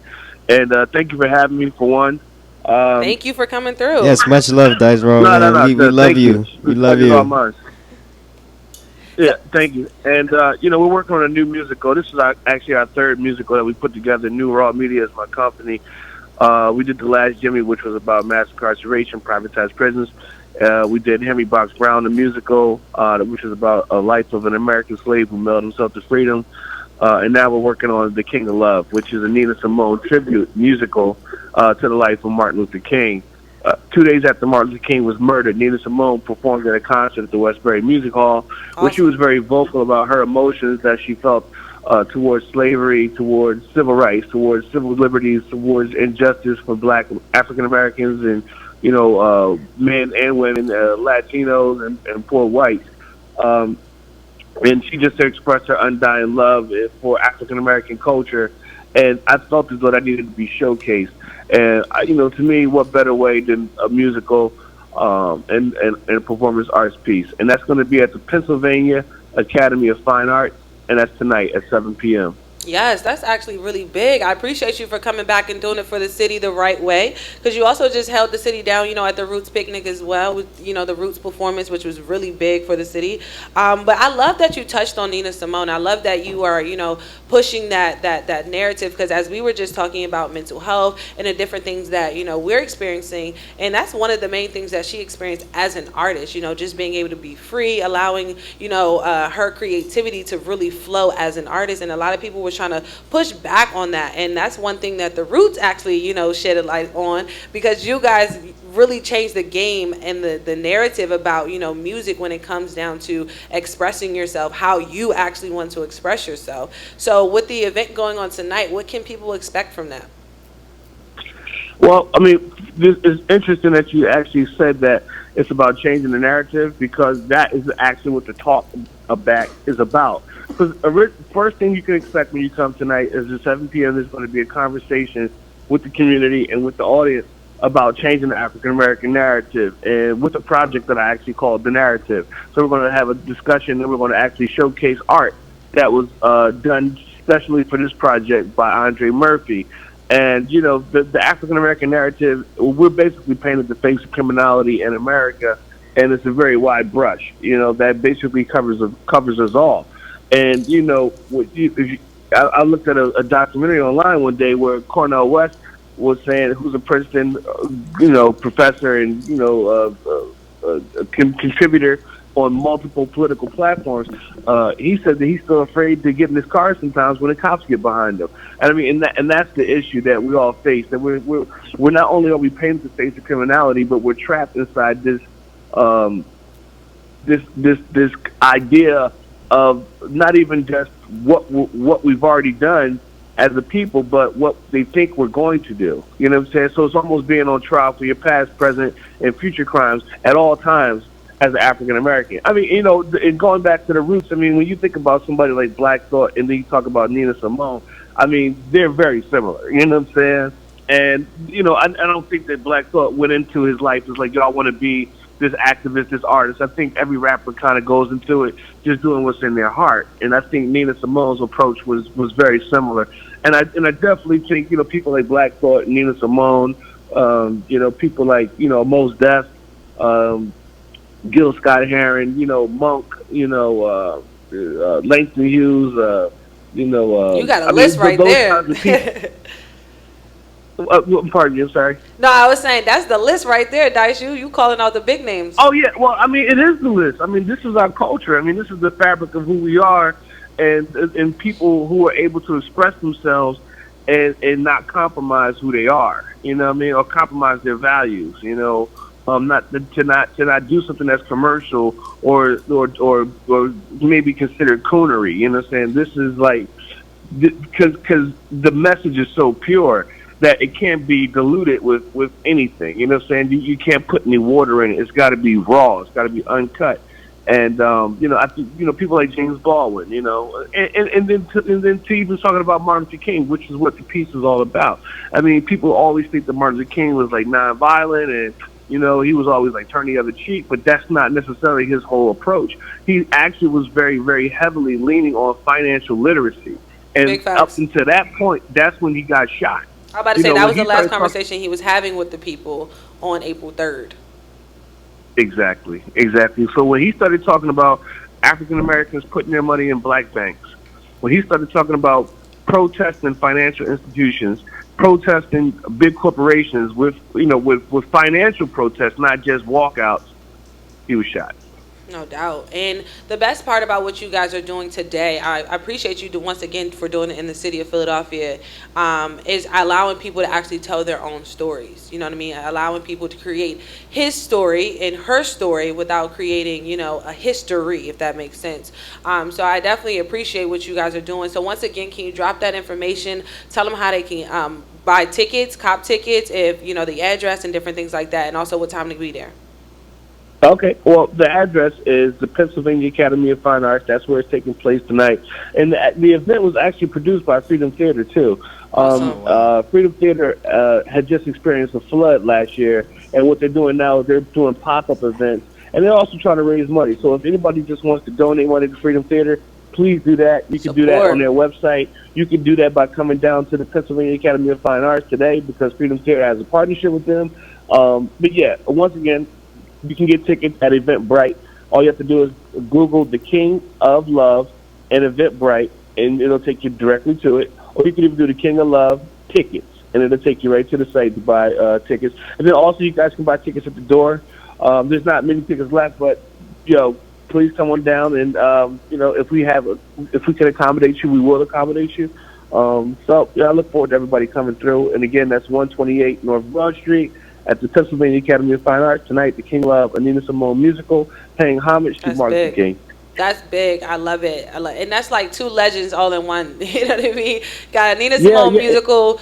and thank you for having me for one. Thank you for coming through. Yes, much love, Dice Raw. No, we love you. We love you. Yeah, thank you. And we're working on a new musical. This is actually our third musical that we put together. New Raw Media is my company. We did The Last Jimmy, which was about mass incarceration, privatized prisons. We did Henry Box Brown, the musical, which is about a life of an American slave who mailed himself to freedom. And now we're working on The King of Love, which is a Nina Simone tribute musical to the life of Martin Luther King. 2 days after Martin Luther King was murdered, Nina Simone performed at a concert at the Westbury Music Hall, where she was very vocal about her emotions that she felt towards slavery, towards civil rights, towards civil liberties, towards injustice for Black African Americans and men and women, Latinos and poor whites. And she just expressed her undying love for African American culture, and I felt as though that needed to be showcased. And to me, what better way than a musical and a performance arts piece? And that's going to be at the Pennsylvania Academy of Fine Arts, and that's tonight at 7 p.m. Yes, that's actually really big. I appreciate you for coming back and doing it for the city the right way, because you also just held the city down, at the Roots picnic as well with, the Roots performance, which was really big for the city. But I love that you touched on Nina Simone. I love that you are, pushing that narrative, because as we were just talking about mental health and the different things that, we're experiencing, and that's one of the main things that she experienced as an artist, just being able to be free, allowing, her creativity to really flow as an artist. And a lot of people were trying to push back on that, and that's one thing that the Roots actually shed a light on, because you guys really changed the game and the narrative about music when it comes down to expressing yourself, how you actually want to express yourself. So with the event going on tonight, what can people expect from that? Well, I mean, this is interesting that you actually said that it's about changing the narrative, because that is actually what the talk about is about. Because the first thing you can expect when you come tonight is at 7 p.m. there's going to be a conversation with the community and with the audience about changing the African American narrative, and with a project that I actually called The Narrative. So we're going to have a discussion, and we're going to actually showcase art that was done specially for this project by Andre Murphy. And, the African American narrative, we're basically painting the face of criminality in America, and it's a very wide brush, that basically covers us all. And, I looked at a documentary online one day where Cornel West was saying, who's a Princeton, professor and, contributor on multiple political platforms. He said that he's still afraid to get in his car sometimes when the cops get behind him. And I mean, and that's the issue that we all face. That we're not only are we paying to face the criminality, but we're trapped inside this this idea of not even just what we've already done as a people, but what they think we're going to do. You know what I'm saying? So it's almost being on trial for your past, present, and future crimes at all times as an African American. I mean, you know, and going back to the roots, I mean, when you think about somebody like Black Thought and then you talk about Nina Simone, I mean, they're very similar. You know what I'm saying? And, you know, I don't think that Black Thought went into his life as like, yo, I want to be this activist, this artist. I think every rapper kind of goes into it just doing what's in their heart. And I think Nina Simone's approach was very similar. And I definitely think, you know, people like Black Thought, Nina Simone, you know, people like, you know, Mos Def, Gil Scott-Heron, you know, Monk, you know, Langston Hughes, you know. You got a list right there. Pardon you, I'm sorry. No, I was saying that's the list right there, Dice. You calling out the big names. Oh, yeah. Well, I mean, it is the list. I mean, this is our culture. I mean, this is the fabric of who we are, and people who are able to express themselves and not compromise who they are, you know what I mean, or compromise their values, you know, not do something that's commercial or maybe considered coonery, you know what I'm saying? This is like, because the message is so pure that it can't be diluted with anything, you know what I'm saying? You can't put any water in it. It's got to be raw. It's got to be uncut. And you know, I think, you know, people like James Baldwin, you know, and then to even talking about Martin Luther King, which is what the piece is all about. I mean, people always think that Martin Luther King was like nonviolent and, you know, he was always like turn the other cheek, but that's not necessarily his whole approach. He actually was very, very heavily leaning on financial literacy, and up until that point, that's when he got shot. I was about to say that was the last conversation he was having with the people on April 3rd. Exactly. So when he started talking about African Americans putting their money in black banks, when he started talking about protesting financial institutions, protesting big corporations with financial protests, not just walkouts, he was shot. No doubt. And the best part about what you guys are doing today, I appreciate you once again for doing it in the city of Philadelphia, is allowing people to actually tell their own stories. You know what I mean? Allowing people to create his story and her story without creating, you know, a history, if that makes sense. So I definitely appreciate what you guys are doing. So once again, can you drop that information? Tell them how they can buy tickets, cop tickets, if, you know, the address and different things like that, and also what time to be there. Okay, well, the address is the Pennsylvania Academy of Fine Arts. That's where it's taking place tonight. And the event was actually produced by Freedom Theater, too. Freedom Theater had just experienced a flood last year, and what they're doing now is they're doing pop-up events, and they're also trying to raise money. So if anybody just wants to donate money to Freedom Theater, please do that. You can do that on their website. You can do that by coming down to the Pennsylvania Academy of Fine Arts today, because Freedom Theater has a partnership with them. But yeah, once again, you can get tickets at Eventbrite. All you have to do is Google The King of Love and Eventbrite, and it'll take you directly to it. Or you can even do The King of Love tickets, and it'll take you right to the site to buy tickets. And then also you guys can buy tickets at the door. There's not many tickets left, but, you know, please come on down, and, you know, if we can accommodate you, we will accommodate you. So, yeah, I look forward to everybody coming through. And, again, that's 128 North Broad Street at the Pennsylvania Academy of Fine Arts tonight. The King Love, a Nina Simone musical, paying homage to Martin Luther King. That's big. I love it. And that's like two legends all in one. You know what I mean? Got a Nina Simone musical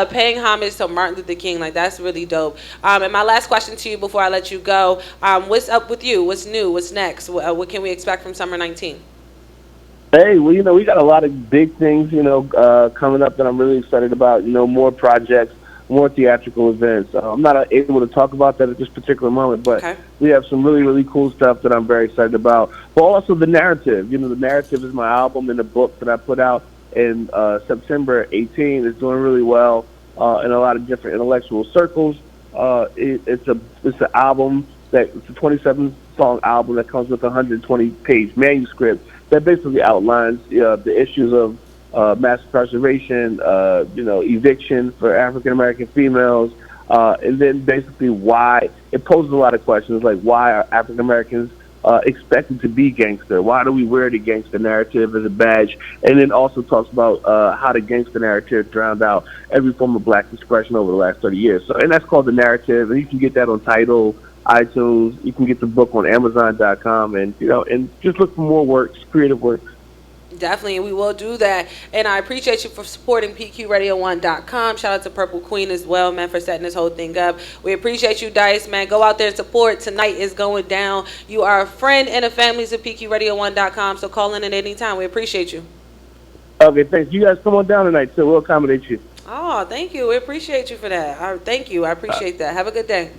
paying homage to Martin Luther King. Like, that's really dope. And my last question to you before I let you go, what's up with you? What's new? What's next? What can we expect from Summer 19? Hey, well, you know, we got a lot of big things, you know, coming up that I'm really excited about. You know, more projects, more theatrical events. I'm not able to talk about that at this particular moment, but we have some really, really cool stuff that I'm very excited about. But also the narrative. You know, the narrative is my album and the book that I put out in September 18. It's doing really well in a lot of different intellectual circles. It's an album it's a 27-song album that comes with a 120-page manuscript that basically outlines the issues of mass incarceration, you know, eviction for African American females, and then basically why it poses a lot of questions, like why are African Americans expected to be gangster? Why do we wear the gangster narrative as a badge? And then also talks about how the gangster narrative drowned out every form of black expression over the last 30 years. So, and that's called The Narrative, and you can get that on Tidal, iTunes. You can get the book on Amazon.com, and and just look for more works, creative works. Definitely, we will do that. And I appreciate you for supporting PQRadio1.com. Shout out to Purple Queen as well, man, for setting this whole thing up. We appreciate you, Dice, man. Go out there and support. Tonight is going down. You are a friend and a family to PQRadio1.com, so call in at any time. We appreciate you. Okay, thanks. You guys come on down tonight, so we'll accommodate you. Oh, thank you. We appreciate you for that. Thank you. I appreciate that. Have a good day.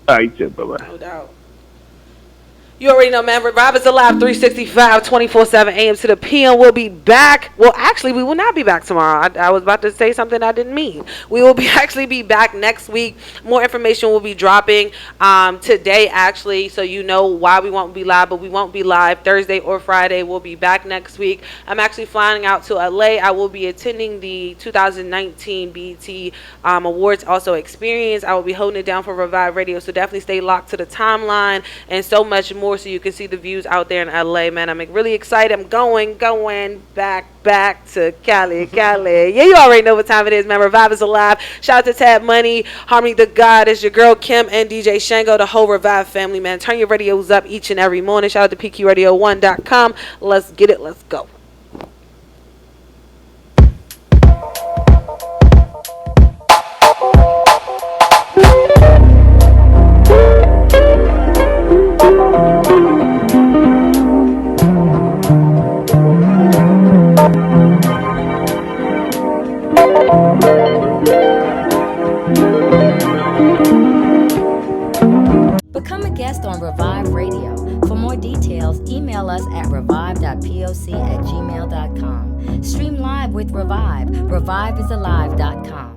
All right, you too. Bye-bye. No doubt. You already know, man. Revive is alive 365, 24/7 a.m. to the p.m. We'll be back. Well, actually, we will not be back tomorrow. I was about to say something I didn't mean. We will actually be back next week. More information will be dropping today, actually, so you know why we won't be live. But we won't be live Thursday or Friday. We'll be back next week. I'm actually flying out to LA. I will be attending the 2019 BET Awards also experience. I will be holding it down for Revive Radio, so definitely stay locked to the timeline and so much more. So you can see the views out there in LA, man. I'm really excited. I'm going back to Cali. Yeah, you already know what time it is, man. Revive is alive. Shout out to Tab Money, Harmony the God, it's your girl Kim and DJ Shango, the whole Revive family, man. Turn your radios up each and every morning. Shout out to PQRadio1.com. Let's get it. Let's go. Become a guest on Revive Radio. For more details, email us at revive.poc@gmail.com. Stream live with Revive. ReviveIsAlive.com.